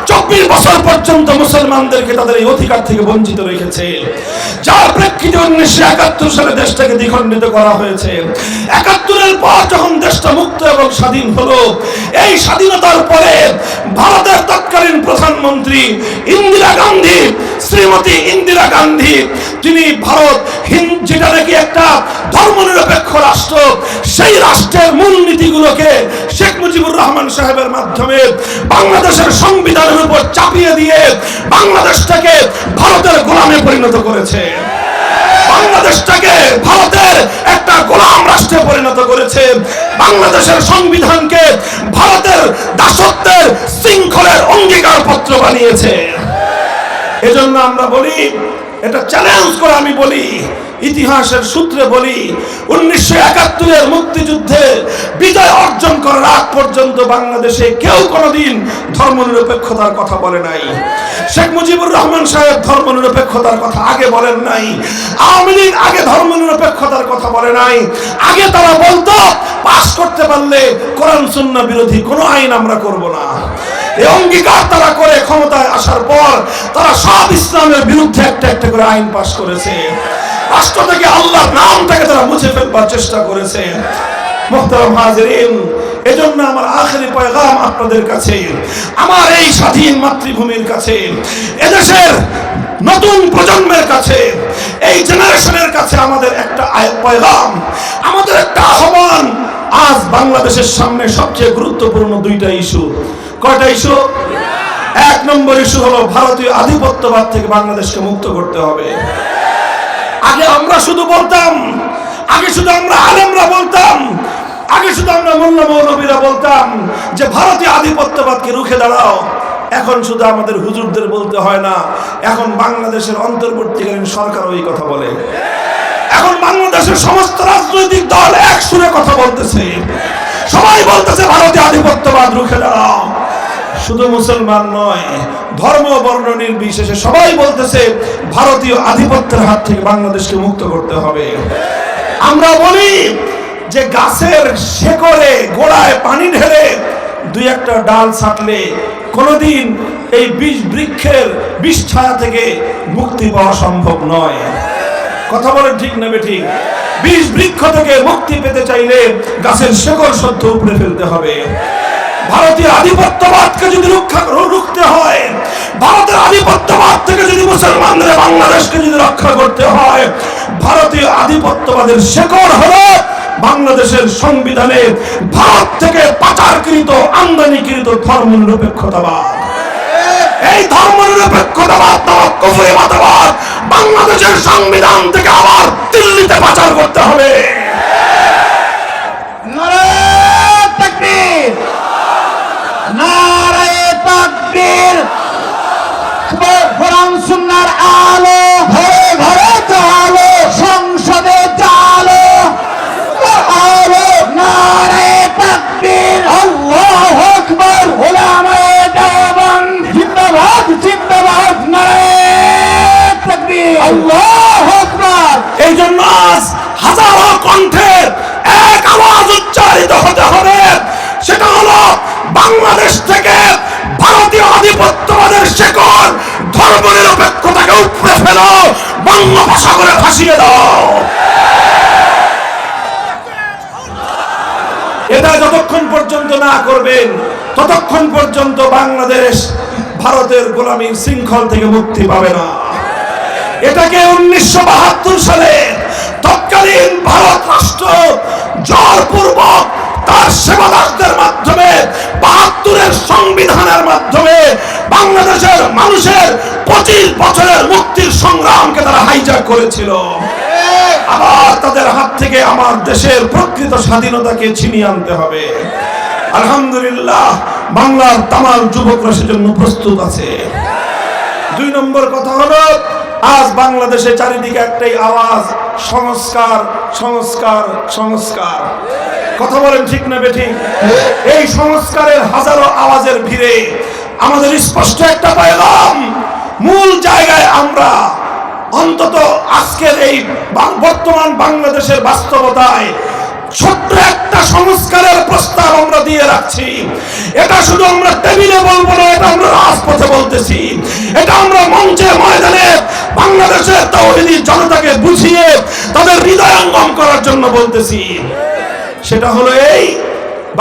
24 বছর পর্যন্ত মুসলমানদেরকে তাদের এই অধিকার থেকে বঞ্চিত রেখেছে, যার প্রেক্ষিতে 1971 সালে দেশটাকে দ্বিখণ্ডিত করা হয়েছে। 71-এর পর যখন দেশটা মুক্ত এবং স্বাধীন হলো, এই স্বাধীনতার পরে ভারতের তৎকালীন প্রধানমন্ত্রী ইন্দিরা গান্ধী, শ্রীমতী ইন্দিরা গান্ধী, তিনি ভারত যেটা নাকি একটা ধর্মনিরপেক্ষ রাষ্ট্র, সেই রাষ্ট্রের মূল নীতিগুলোকে শেখ মুজিবুর রহমান সাহেবের মাধ্যমে বাংলাদেশের সংবিধানের উপর চাপিয়ে দিয়ে বাংলাদেশটাকে ভারতের গোলামে পরিণত করেছে, বাংলাদেশটাকে ভারতের একটা গোলাম রাষ্ট্রে পরিণত করেছে, বাংলাদেশের সংবিধানকে ভারতের দাসত্বের শৃঙ্খলের অঙ্গীকার পত্র বানিয়েছে। এজন্য আমরা বলি, এটা চ্যালেঞ্জ করে আমি বলি, ইতিহাসের সূত্রে বলি, 1971-এর মুক্তিযুদ্ধে বিজয় অর্জন করার আগ পর্যন্ত বাংলাদেশে কেউ কোনোদিন ধর্মনিরপেক্ষতার কথা বলে নাই। শেখ মুজিবুর রহমান সাহেব ধর্মনিরপেক্ষতার কথা আগে বলেন নাই, আওয়ামী লীগ আগে ধর্মনিরপেক্ষতার কথা বলে নাই। আগে তারা বলতো পাস করতে পারলে কোরআন সুন্নাহ বিরোধী কোনো আইন আমরা করব না। এই অঙ্গীকার তারা করে ক্ষমতায় আসার পর তারা সব ইসলামের বিরুদ্ধে একটা একটা করে আইন পাস করেছে, রাষ্ট্র থেকে আল্লাহর নামটাকে তারা মুছে ফেলবার চেষ্টা করেছে। মুহতারাম হাজিরিন, এজন্য আমার আখেরি পয়গাম আপনাদের কাছে, আমার এই স্বাধীন মাতৃভূমির কাছে, এদেশের নতুন প্রজন্মের কাছে, এই জেনারেশনের কাছে আমাদের একটা পয়গাম, আমাদের একটা আহ্বান। আজ বাংলাদেশের সামনে সবচেয়ে গুরুত্বপূর্ণ 2টা ইস্যু। কয়টা ইস্যু? 1 নম্বর ইস্যু হলো ভারতীয় আধিপত্যবাদ থেকে বাংলাদেশকে মুক্ত করতে হবে। আগে আমরা শুধু বলতাম, আগে শুধু আমরা আলেমরা বলতাম, আগে শুধু আমরা মোল্লা মৌলবীরা বলতাম যে ভারতীয় আধিপত্যবাদকে রুখে দাঁড়াও। এখন শুধু আমাদের হুজুরদের বলতে হয় না, এখন বাংলাদেশের অন্তর্বর্তীকালীন সরকার ওই কথা বলে। এখন বাংলাদেশের সমস্ত রাজনৈতিক দল এক সুরে কথা বলতেছে, সবাই বলতেছে ভারতীয় আধিপত্যবাদ রুখে দাঁড়াও। শুধু মুসলমান নয়, ধর্ম বর্ণ নির্বিশেষে সবাই বলতেছে ভারতীয় আধিপত্যের হাত থেকে বাংলাদেশকে মুক্ত করতে হবে। আমরা বলি যে গাছের শেকড়ে গোড়ায় পানি ঢেলে 2-1টা ডাল ছাঁটলে কোনোদিন এই বৃক্ষের বিষ ছায়া থেকে মুক্তি পাওয়া সম্ভব নয়। কথা বলেন ঠিক না বেঠিক? বৃক্ষ থেকে মুক্তি পেতে চাইলে গাছের শেকড় সদ্য উপড়ে ফেলতে হবে। ভারতীয় আধিপত্যবাদকে যদি রুখতে হয়, ভারতের আধিপত্যবাদ থেকে যদি মুসলমানদের বাংলাদেশকে যদি রক্ষা করতে হয়, ভারতীয় আধিপত্যবাদের শেকড় হলো বাংলাদেশের সংবিধানে ভারত থেকে পাচারকৃত আমদানিকৃত ধর্মনিরপেক্ষতাবাদ। এই ধর্মনিরপেক্ষতাবাদ নামক কুফরি মতবাদ বাংলাদেশের সংবিধান থেকে আবার দিল্লিতে পাচার করতে হবে। নারায়ে তাকবীর, নারায়ে তাকবীর। কোরআন সুন্নাহর আলো ঘরে ঘরে জালো, সংসদে জালো আলো। নারায়ে তাকবীর, আল্লাহু আকবার। উলামায়ে দেওবন্দ জিন্দাবাদ জিন্দাবাদ। নারায়ে তাকবীর, আল্লাহু আকবার। এই জন্য আজ হাজারো কণ্ঠে এক আওয়াজ উচ্চারিত হতে হবে, সেটা হলো বাংলাদেশ থেকে ভারতীয় আধিপত্যবাদের শেকড় ধর্মনিরপেক্ষতাকে উপড়ে ফেলো, বঙ্গোপসাগরে ভাসিয়ে দাও। এটা যতক্ষণ পর্যন্ত না করবেন ততক্ষণ পর্যন্ত বাংলাদেশ ভারতের গোলামীর শৃঙ্খল থেকে মুক্তি পাবে না। এটাকে 1972 সালে তৎকালীন ভারত রাষ্ট্র জোরপূর্বক তার সেবাদারদের মাধ্যমে 72-এর সংবিধানের মাধ্যমে বাংলাদেশের মানুষের 25 বছরের মুক্তির সংগ্রামকে তারা হাইজ্যাক করেছিল। আবার তাদের হাত থেকে আমার দেশের প্রকৃত স্বাধীনতাকে ছিনিয়ে আনতে হবে। আলহামদুলিল্লাহ, বাংলার তামাম যুবকরা সেজন্য প্রস্তুত আছে। 2 নম্বর কথা হলো, আজ বাংলাদেশে চারিদিকে একটাই আওয়াজ, সংস্কার সংস্কার সংস্কার। কথা বলেন ঠিক না বেঠিক? এই সংস্কারের হাজারো আওয়াজের ভিড়ে আমাদের স্পষ্ট একটা পয়গাম, মূল জায়গায় আমরা অন্তত আজকের এই বর্তমান বাংলাদেশের বাস্তবতায় ছোট্ট একটা সংস্কারের প্রস্তাব আমরা দিয়ে রাখছি। এটা শুধু আমরা টেবিলে বলবো না, এটা আমরা রাজপথে বলতেছি, এটা আমরা মঞ্চে ময়দানে বাংলাদেশের তাওহীদি জনতাকে বুঝিয়ে তাদের হৃদয়ঙ্গম করার জন্য বলতেছি। সেটা হলো এই,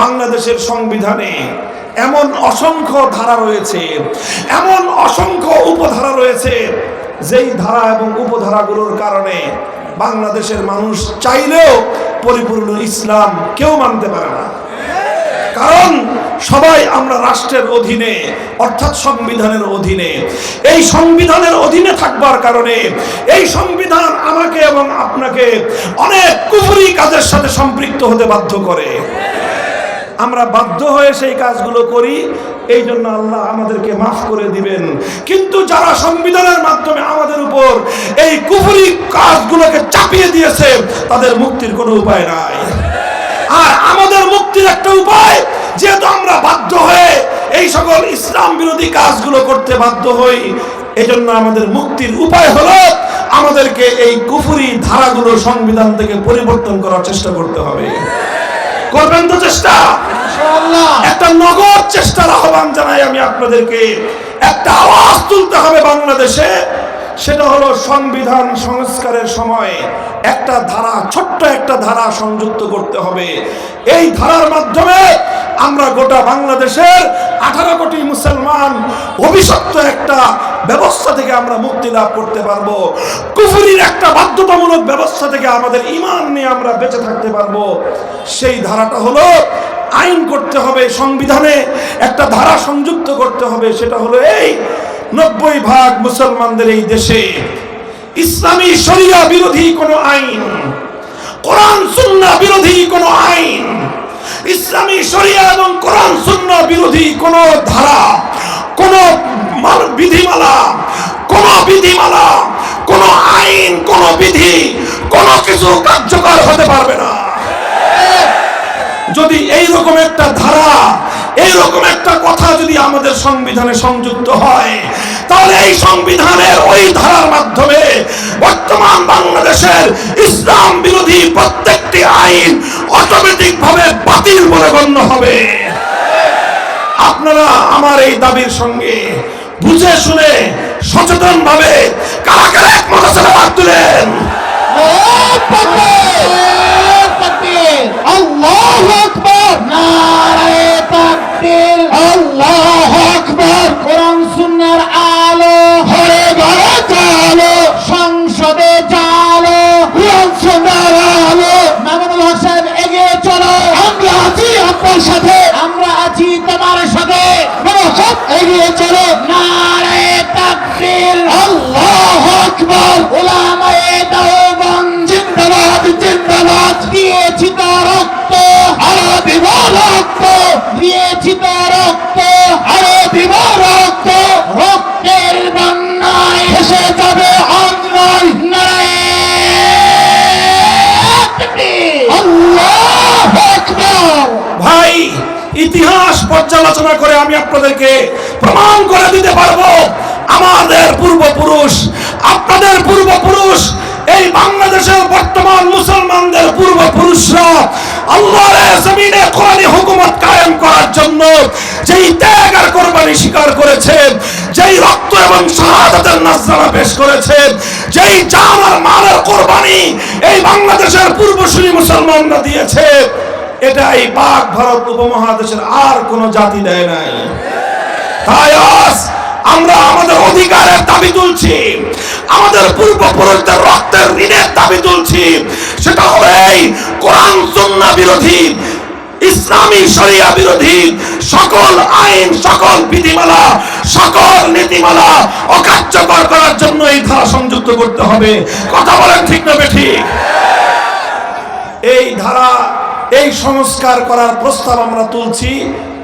বাংলাদেশের সংবিধানে এমন অসংখ্য ধারা রয়েছে, এমন অসংখ্য উপধারা রয়েছে, যেই ধারা এবং উপধারাগুলোর কারণে বাংলাদেশের মানুষ চাইলেও পরিপূর্ণ ইসলাম কেউ মানতে পারে না। কারণ সবাই আমরা রাষ্ট্রের অধীনে, অর্থাৎ সংবিধানের অধীনে। এই সংবিধানের অধীনে থাকবার কারণে এই সংবিধান আমাকে এবং আপনাকে অনেক কুফরি কাজের সাথে সম্পৃক্ত হতে বাধ্য করে। আমরা বাধ্য হয়ে সেই কাজগুলো করি, এই জন্য আল্লাহ আমাদেরকে মাফ করে দিবেন। কিন্তু যারা সংবিধানের মাধ্যমে আমাদের উপর এই কুফরি কাজগুলোকে চাপিয়ে দিয়েছে, তাদের মুক্তির কোনো উপায় নাই। আর আমাদের মুক্তির একটা উপায়, যেহেতু আমরা বাধ্য হয়ে এই সকল ইসলাম বিরোধী কাজগুলো করতে বাধ্য হই, এজন্য আমাদের মুক্তির উপায় হলো আমাদেরকে এই কুফরি ধারাগুলো সংবিধান থেকে পরিবর্তন করার চেষ্টা করতে হবে। করবেন তো চেষ্টা? একটা নগদ চেষ্টার আহ্বান জানাই আমি আপনাদেরকে। একটা আওয়াজ তুলতে হবে বাংলাদেশে, সেটা হলো সংবিধান সংস্কারের সময় একটা ধারা, ছোট্ট একটা ধারা সংযুক্ত করতে হবে। এই ধারার মাধ্যমে আমরা গোটা বাংলাদেশের 18 কোটি মুসলমান অভিশপ্ত একটা ব্যবস্থা থেকে আমরা মুক্তি লাভ করতে পারবো। কুফরির একটা বাধ্যতামূলক ব্যবস্থা থেকে আমাদের ঈমান নিয়ে আমরা বেঁচে থাকতে পারবো। সেই ধারাটা হলো, আইন করতে হবে, সংবিধানে একটা ধারা সংযুক্ত করতে হবে। সেটা হলো এই, 90% মুসলমানদের এই দেশে ইসলামী শরিয়া বিরোধী কোনো আইন, কোরআন সুন্নাহ বিরোধী কোনো আইন, ইসলামী শরিয়া এবং কোরআন সুন্নাহ বিরোধী কোনো ধারা, কোনো বিধিমালা, কোনো আইন, কোনো বিধি, কোনো কিছু কার্যকর হতে পারবে না। যদি এইরকম একটা ধারা, এইরকম একটা কথা যদি আমাদের সংবিধানে সংযুক্ত হয়, তাহলে এই সংবিধানের ওই ধারার মাধ্যমে বর্তমান বাংলাদেশের ইসলাম বিরোধী প্রত্যেকটি আইন অটোমেটিক ভাবে বাতিল বলে গণ্য হবে। আপনারা আমার এই দাবির সঙ্গে বুঝে শুনে সচেতন ভাবে কারা কারা একমত আছেন হাত তুলেন। আল্লাহু আকবার, নারায়ে তাকবীর, আল্লাহু আকবার। কোরআন সুন্নাহর আলো ঘরে ঘরে চালো, সংসদে চালো, কোরআন সুন্নাহর আলো। মামুনুল হক সাহেব এগিয়ে চলো, আমরা আছি আপনার সাথে, আমরা আছি তোমার সাথে। এগিয়ে চলো, নারায়ে তাকবীর, আল্লাহু আকবার। উলামায়ে দেওবন্দ জিন্দাবাদ, জিন্দাবাদ। দিয়েছি তো রক্ত, আরো দিব রক্ত, দিয়েছি তো রক্ত, আরো দিব রক্ত। রক্তের বন্যায় ভেসে যাবে অন্যায়, আল্লাহু আকবার। ভাই, ইতিহাস পর্যালোচনা করে আমি আপনাদেরকে প্রমাণ করে দিতে পারবো, আমাদের পূর্বপুরুষ, আপনাদের পূর্বপুরুষ, এই বাংলাদেশের বর্তমান মুসলমানদের পূর্বপুরুষরা আল্লাহর জমিনে কোরআনী হুকুমত কায়েম করার জন্য যেই ত্যাগ আর কোরবানি স্বীকার করেছেন, যেই রক্ত এবং শাহাদাতের নাজরানা পেশ করেছেন, যেই জান আর মালের কোরবানি এই বাংলাদেশের পূর্বসূরি মুসলমানরা দিয়েছে, এটাই পাক ভারত উপমহাদেশের আর কোন জাতি দেয় নাই। তাই আজ আমরা আমাদের অধিকারের দাবি তুলছি, আমাদের পূর্বপুরুষদের রক্তের ঋণের দাবি তুলছি। সেটা হলো এই কোরআন সুন্নাহ বিরোধী, ইসলামী শরিয়া বিরোধী সকল আইন, সকল বিধিমালা, সকল নীতিমালা অকার্যকর করার জন্য এই ধারা সংযুক্ত করতে হবে। কথা বলেন ঠিক না বেঠিক? এই ধারা, এই সংস্কার করার প্রস্তাব আমরা তুলছি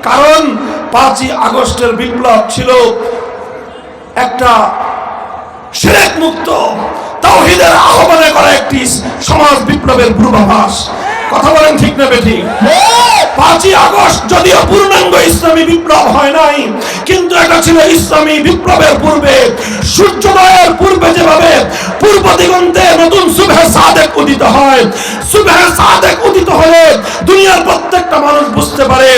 কারণ 5ই আগস্টের বিপ্লব ছিল একটা শিরক মুক্ত তাওহীদের আহ্বানে করা একটি সমাজ বিপ্লবের পূর্বাভাস। কথা বলেন ঠিক না বেঠিক? 5ই আগস্ট যদিও পূর্ণাঙ্গ ইসলামী বিপ্লব হয় নাই, কিন্তু এটা ছিল ইসলামী বিপ্লবের পূর্বে, সূর্যোদয়ের পূর্বে যেভাবে পূর্ব দিগন্তে নতুন সুবহে সাদেক উদিত হয়, সুবহে সাদেক উদিত হলে দুনিয়ার প্রত্যেকটা মানুষ বুঝতে পারে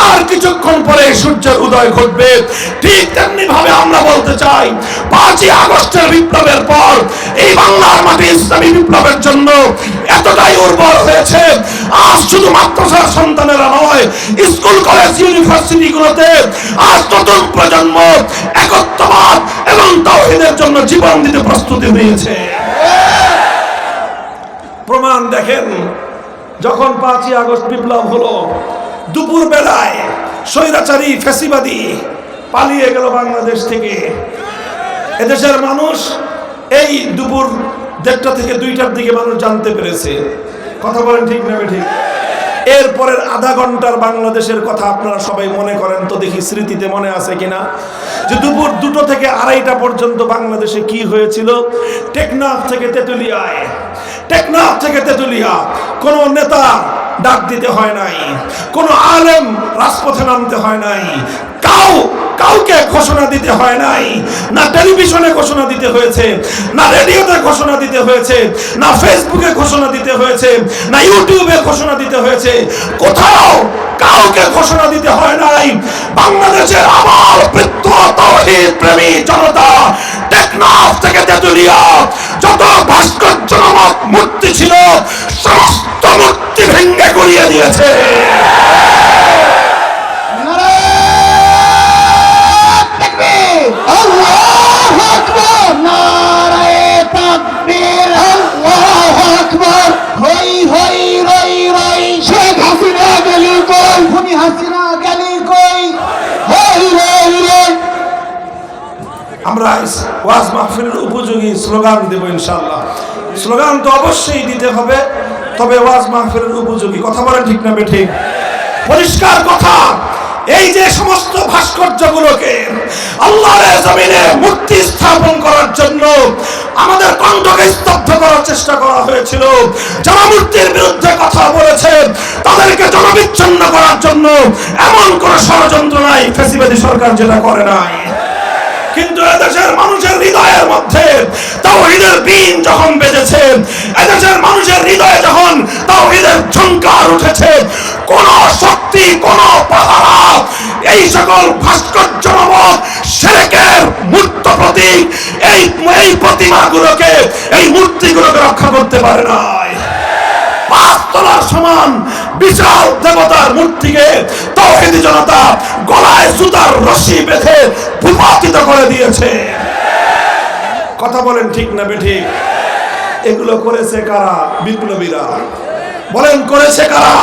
আর কিছুক্ষণ পরে সূর্যের উদয় ঘটবে। ঠিক তেমনি ভাবে আমরা বলতে চাই 5ই আগস্টের বিপ্লবের পর এই বাংলার মাটি ইসলামী বিপ্লবের জন্য এতটাই উর্বর হয়েছে, আজ শুধু মাদ্রাসার সন্তানেরা নয়, স্কুল কলেজ ইউনিভার্সিটি গুলোতে আজ নতুন প্রজন্ম একত্ববাদ এবং তাওহীদের জন্য জীবন দিতে প্রস্তুতি নিয়েছে। প্রমাণ দেখেন, যখন 5ই আগস্ট বিপ্লব হলো, দুপুর বেলায় স্বৈরাচারী ফ্যাসিবাদী পালিয়ে গেল বাংলাদেশ থেকে। এদেশের মানুষ এই দুপুর 1:30 থেকে 2টার দিকে মানুষ জানতে পেরেছে। কথা বলেন ঠিক না ঠিক? এরপরের আধা ঘন্টার বাংলাদেশের কথা আপনারা সবাই মনে করেন তো দেখি, স্মৃতিতে মনে আছে কিনা, যে দুপুর 2টো থেকে 2:30টা পর্যন্ত বাংলাদেশে কি হয়েছিল। টেকনাফ থেকে তেতুলিয়া কোন নেতা ডাক দিতে হয় নাই, কোন আলেম রাজপথে নামতে হয় নাই, কাউকে ঘোষণা দিতে হয় নাই, না টেলিভিশনে ঘোষণা দিতে হয়েছে, না রেডিওতে ঘোষণা দিতে হয়েছে, না ফেসবুকে ঘোষণা দিতে হয়েছে, না ইউটিউবে ঘোষণা দিতে হয়েছে, কোথাও কাউকে ঘোষণা দিতে হয় নাই। বাংলাদেশের আমার বৃদ্ধ তাওহীদ প্রেমী জনতা টেকনাফ থেকে তেতুলিয়া যত ভাস্কর্যমক মূর্তি ছিল সমস্ত মূর্তি ভেঙে গুড়িয়ে দিয়েছে। আমরা ওয়াজ মাহফিলের উপযোগী স্লোগান দেব ইনশাআল্লাহ। স্লোগান তো অবশ্যই দিতে হবে, তবে ওয়াজ মাহফিলের উপযোগী। কথা বলেন ঠিক না বেঠিক? পরিষ্কার কথা, এই যে সমস্ত ভাস্কর্যগুলোকে আল্লাহর জমিনে মূর্তি স্থাপন করার জন্য আমাদের কণ্ঠকে স্তব্ধ করার চেষ্টা করা হয়েছিল, যারা মূর্তির বিরুদ্ধে কথা বলেছে তাদেরকে জনবিচ্ছিন্ন করার জন্য এমন কোন ষড়যন্ত্র নাই ফ্যাসিবাদী সরকার যেটা করে নাই। কিন্তু এদেশের মানুষের হৃদয়ের মধ্যে তাওহীদের বীণ যখন বেজেছে, এদেশের মানুষের হৃদয়ে যখন তাওহীদের ঝংকার উঠেছে, কোন শক্তি, কোন পাহারা এই সকল ভাস্কর্যমক শিরকের মূর্ত প্রতীক, এই প্রতিমাগুলোকে, এই মূর্তিগুলোকে রক্ষা করতে পারে নাই। 5 তলার সমান বিশাল দেবতার মূর্তিকে তাওহীদি জনতা গলায় সুতার রশি বেঁধে ভূপাতিত করে দিয়েছে। কথা বলেন ঠিক না বেঠিক? এগুলো করেছে কারা? বিপ্লবীরা। বলেন করেছে কারা?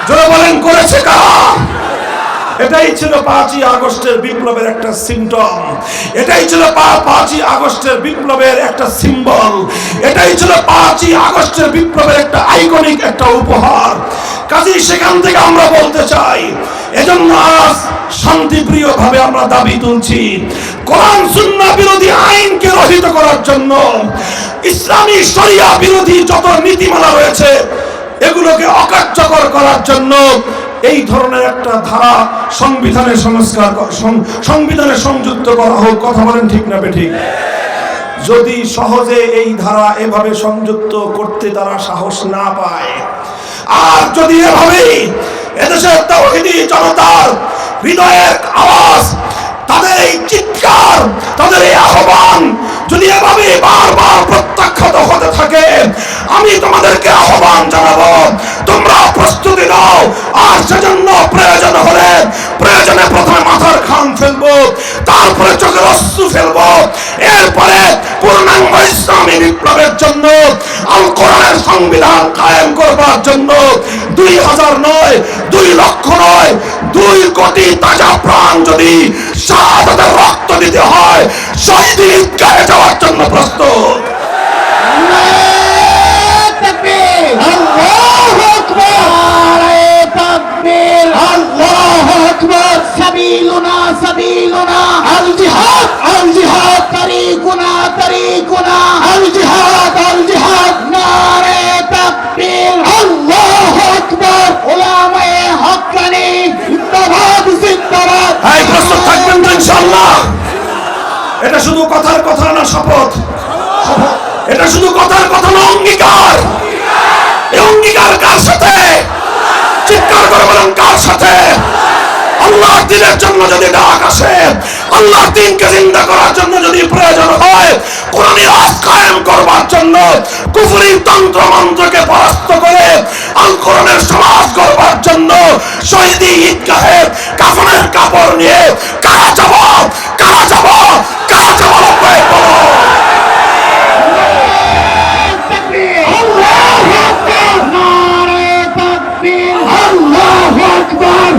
জোরে বলেন করেছে কারা? এটাই ছিল 5ই আগস্টের বিপ্লবের একটা সিম্পটম, এটাই ছিল 5ই আগস্টের বিপ্লবের একটা সিম্বল, এটাই ছিল 5ই আগস্টের বিপ্লবের একটা আইকনিক একটা উপহার। কাজেই সেখান থেকে আমরা বলতে চাই, এজন্য আজ শান্তিপ্রিয় ভাবে আমরা দাবি তুলছি, কোরআন সুন্নাহ বিরোধী আইনকে রহিত করার জন্য, ইসলামী শরিয়া বিরোধী যত নীতিমালা রয়েছে এগুলোকে অকার্যকর করার জন্য এই ধরনের একটা ধারা সংবিধানের সংস্কার, সংবিধানে সংযুক্ত করা হোক। কথা বলেন ঠিক না বেঠিক? যদি সহজে এই ধারা এভাবে সংযুক্ত করতে তারা সাহস না পায়, আর যদি এভাবেই এদেশের তাওহীদি জনতার হৃদয়ের আওয়াজ, তাদের এই চিৎকার, তাদের এই আহ্বান যদি এভাবে বারবার প্রত্যাখ্যাত হতে থাকে, আমি তোমাদেরকে আহ্বান জানাবো, তোমরা প্রস্তুতি নাও। আর সেজন্য প্রয়োজন হলে প্রয়োজনে প্রথমে মাথার ঘাম ফেলবো, তারপরে চোখের অশ্রু ফেলবো, এরপরে পূর্ণাঙ্গ ইসলামী বিপ্লবের জন্য, আল কোরআনের সংবিধান কায়েম করবার জন্য 2000 নয়, 2 লক্ষ নয়, 2 কোটি তাজা প্রাণ যদি শাহাদাতের রক্ত দিতে হয়, শহীদ ঈদগাহে যাওয়ার জন্য প্রস্তুত। سبيلنا سبيلنا الجهاد الجهاد طريقنا طريقنا الجهاد الجهاد نعرة تكبير الله أكبر علماء حقاني زندباد زندباد। এই প্রস্তুত থাকবেন তো ইনশাআল্লাহ? এটা শুধু কথার কথা না, শপথ। এটা শুধু কথার কথা না, অঙ্গীকার। এই অঙ্গীকার কার সাথে? চিৎকার করে বলেন, কার সাথে? আল্লাহর দ্বীনের জন্য যদি ডাক আসে, আল্লাহর দ্বীনকে জিন্দা করার জন্য যদি প্রয়োজন হয়, কোরআনী রাজ কায়েম করবার জন্য, কুফরি তন্ত্র মন্ত্রকে পরাস্ত করে আল কোরআনের সমাজ করবার জন্য শহীদি ঈদগাহে কাফনের কাপড় নিয়ে কারা যাব, কারা যাব, কারা যাব?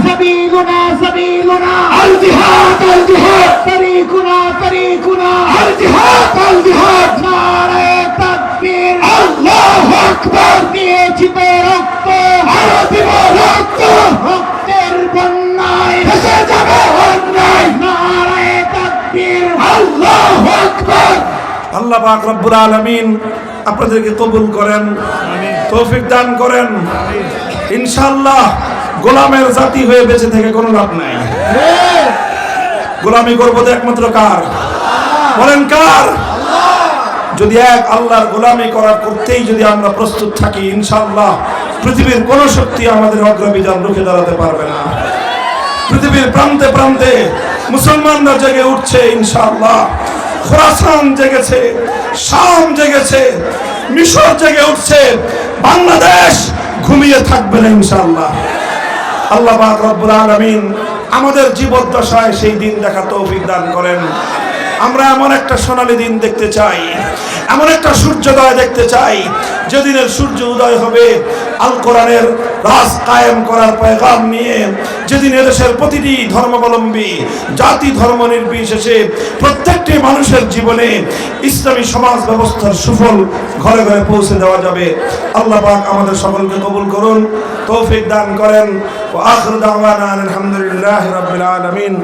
سبيلنا سبيلنا الجهاد الجهاد طريقنا طريقنا الجهاد الجهاد نعرة تكبير الله أكبر দিয়েছি তো রক্ত আরো দিব রক্ত রক্তের বন্যায় ভেসে যাবে অন্যায় নারায়ে তাকবীর আল্লাহু আকবার। আল্লাহ পাক রব্বুল আলামিন আপনাদেরকে কবুল করেন, তৌফিক দান করেন। ইনশাআল্লাহ গোলামের জাতি হয়ে বেঁচে থেকে কোনো লাভ নাই। গোলামি করবো তো একমাত্র কার? বলেন কার? যদি এক আল্লাহর গোলামি করার করতেই যদি আমরা প্রস্তুত থাকি, ইনশাআল্লাহ পৃথিবীর কোন শক্তি আমাদের অগ্রবিধান রুখে দাঁড়াতে পারবে না। পৃথিবীর প্রান্তে প্রান্তে মুসলমানরা জেগে উঠছে ইনশাআল্লাহ। খোরাসান জেগেছে, শাম জেগেছে, মিশর জেগে উঠছে, বাংলাদেশ ঘুমিয়ে থাকবে না ইনশাআল্লাহ। আল্লাহ পাক রব্বুল আলামিন আমাদের জীবদ্দশায় সেই দিন দেখা তৌফিক দান করেন। আমরা এমন একটা সোনালী দিন দেখতে চাই, এমন একটা সূর্যোদয় দেখতে চাই, যেদিনের সূর্য উদয় হবে আল কোরআনের রাজ কায়েম করার পয়গাম নিয়ে, যেদিন এদেশের প্রতিটি ধর্মাবলম্বী জাতি ধর্ম নির্বিশেষে প্রত্যেকটি মানুষের জীবনে ইসলামী সমাজ ব্যবস্থার সুফল ঘরে ঘরে পৌঁছে দেওয়া যাবে। আল্লাহ পাক আমাদের সকলকে কবুল করুন, তৌফিক দান করেন। ওয়া আখিরু দাওয়ানা আলহামদুলিল্লাহি রাব্বিল আলামিন।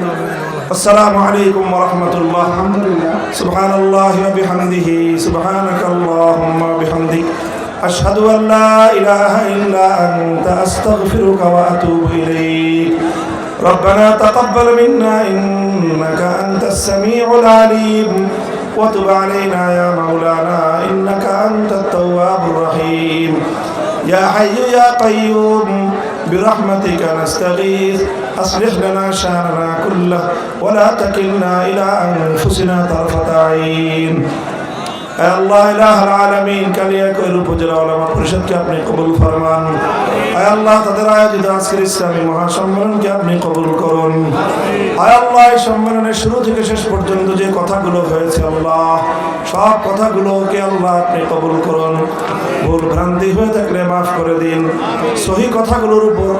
আসসালামু আলাইকুম ওয়া রাহমাতুল্লাহ। সুবহানাল্লাহি ওয়া বিহামদিহি, সুবহানাকাল্লাহুম্মা ওয়া বিহামদিক, আশহাদু আন লা ইলাহা ইল্লা আনতা আস্তাগফিরুকা ওয়া আতুবু ইলাইক। ربنا تقبل منا إنك أنت السميع العليم وتب علينا يا مولانا إنك أنت التواب الرحيم يا حي يا قيوم برحمتك نستغيث أصلح لنا شأننا كله ولا تكلنا إلى أنفسنا طرفة عين। আল্লাহ ইলাহুল আলামিন কালিয়াকৈর উপজেলা উলামা পরিষদকে আপনি কবুল ফরমান। আল্লাহ তাদের আয়োজিত আজকের ইসলামী মহাসম্মেলনকে আপনি কবুল করুন। আল্লাহ এই সম্মেলনের শুরু থেকে শেষ পর্যন্ত যে কথাগুলো হয়েছে আল্লাহ, সব কথাগুলোকে আল্লাহ আপনি কবুল করুন। ভুল ভ্রান্তি হয়ে থাকলে মাফ করে দিন। সহি কথাগুলোর উপর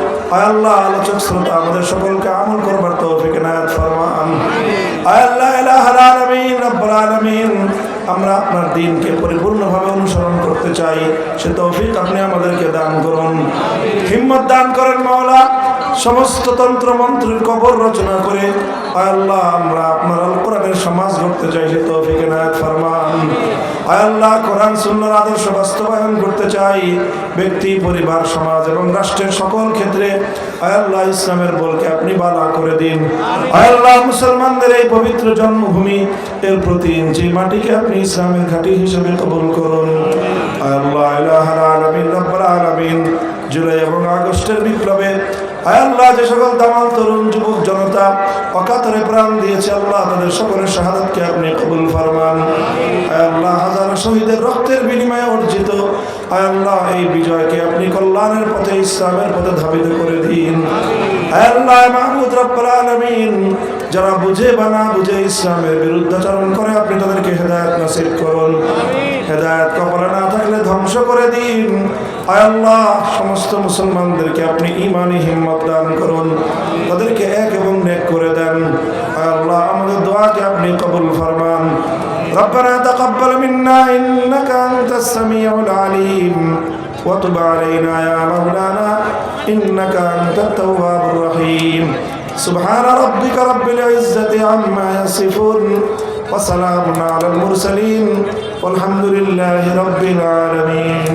আল্লাহ আলোচক শ্রোতা আমাদের সকলকে আমল করবার তৌফিক এনায়েত ফরমান। আল্লাহ ইলাহুল আলামিন রব্বুল আলামিন, আমরা আপনার দ্বীনকে পরিপূর্ণভাবে অনুসরণ করতে চাই, সে তৌফিক আপনি আমাদেরকে দান করুন, হিম্মত দান করেন মাওলা। সমস্ত তন্ত্র মন্ত্রের কবর রচনা করে আল্লাহ আমরা আপনার আল কোরআনের সমাজ গড়তে চাই, সে তৌফিক এনায়েত ফরমান। আল্লাহ কোরআন সুন্নাহর আদর্শ বাস্তবায়ন করতে চাই, ব্যক্তি পরিবার সমাজ এবং রাষ্ট্রের সকল ক্ষেত্রে আল্লাহ ইসলামের বলকে আপনি বালা করে দিন। আল্লাহ মুসলমানদের এই পবিত্র জন্মভূমি এর প্রতি ইঞ্চি মাটিকে আপনি ইসলামের ঘাঁটি হিসেবে কবুল করুন। আল্লাহ ইলাহুল আলামিন রব্বুল আলামিন, জুলাই এবং আগস্টের বিপ্লবে আল্লাহ যে সকল দামাল তরুণ যুবক জনতা অকাতরে প্রাণ দিয়েছে আল্লাহ, তাদের সকলের শাহাদাতকে আপনি কবুল ফরমান। আল্লাহ হাজারো শহীদের রক্তের বিনিময়ে অর্জিত আয় আল্লাহ এই বিজয়কে আপনি কল্যাণের পথে ইসলামের পথে ধাবিত করে দিন। আয় আল্লাহ মাহমুদ রব্বুল আলামিন যারা বুঝে বা না বুঝে ইসলামের বিরুদ্ধাচরণ করে আপনি তাদেরকে হেদায়েত নসিব করুন। হেদায়েত কপালে না থাকলে ধ্বংস করে দিন। আয় আল্লাহ সমস্ত মুসলমানদেরকে আপনি ঈমানি হিম্মত দান করুন, তাদেরকে এক এবং নেক করে দেন। আয় আল্লাহ আমাদের দোয়াকে আপনি কবুল ফরমান। ربنا تقبل منا إنك أنت السميع العليم وتب علينا يا مولانا إنك أنت التواب الرحيم سبحان ربك رب العزة عما يصفون وسلام على المرسلين والحمد لله رب العالمين.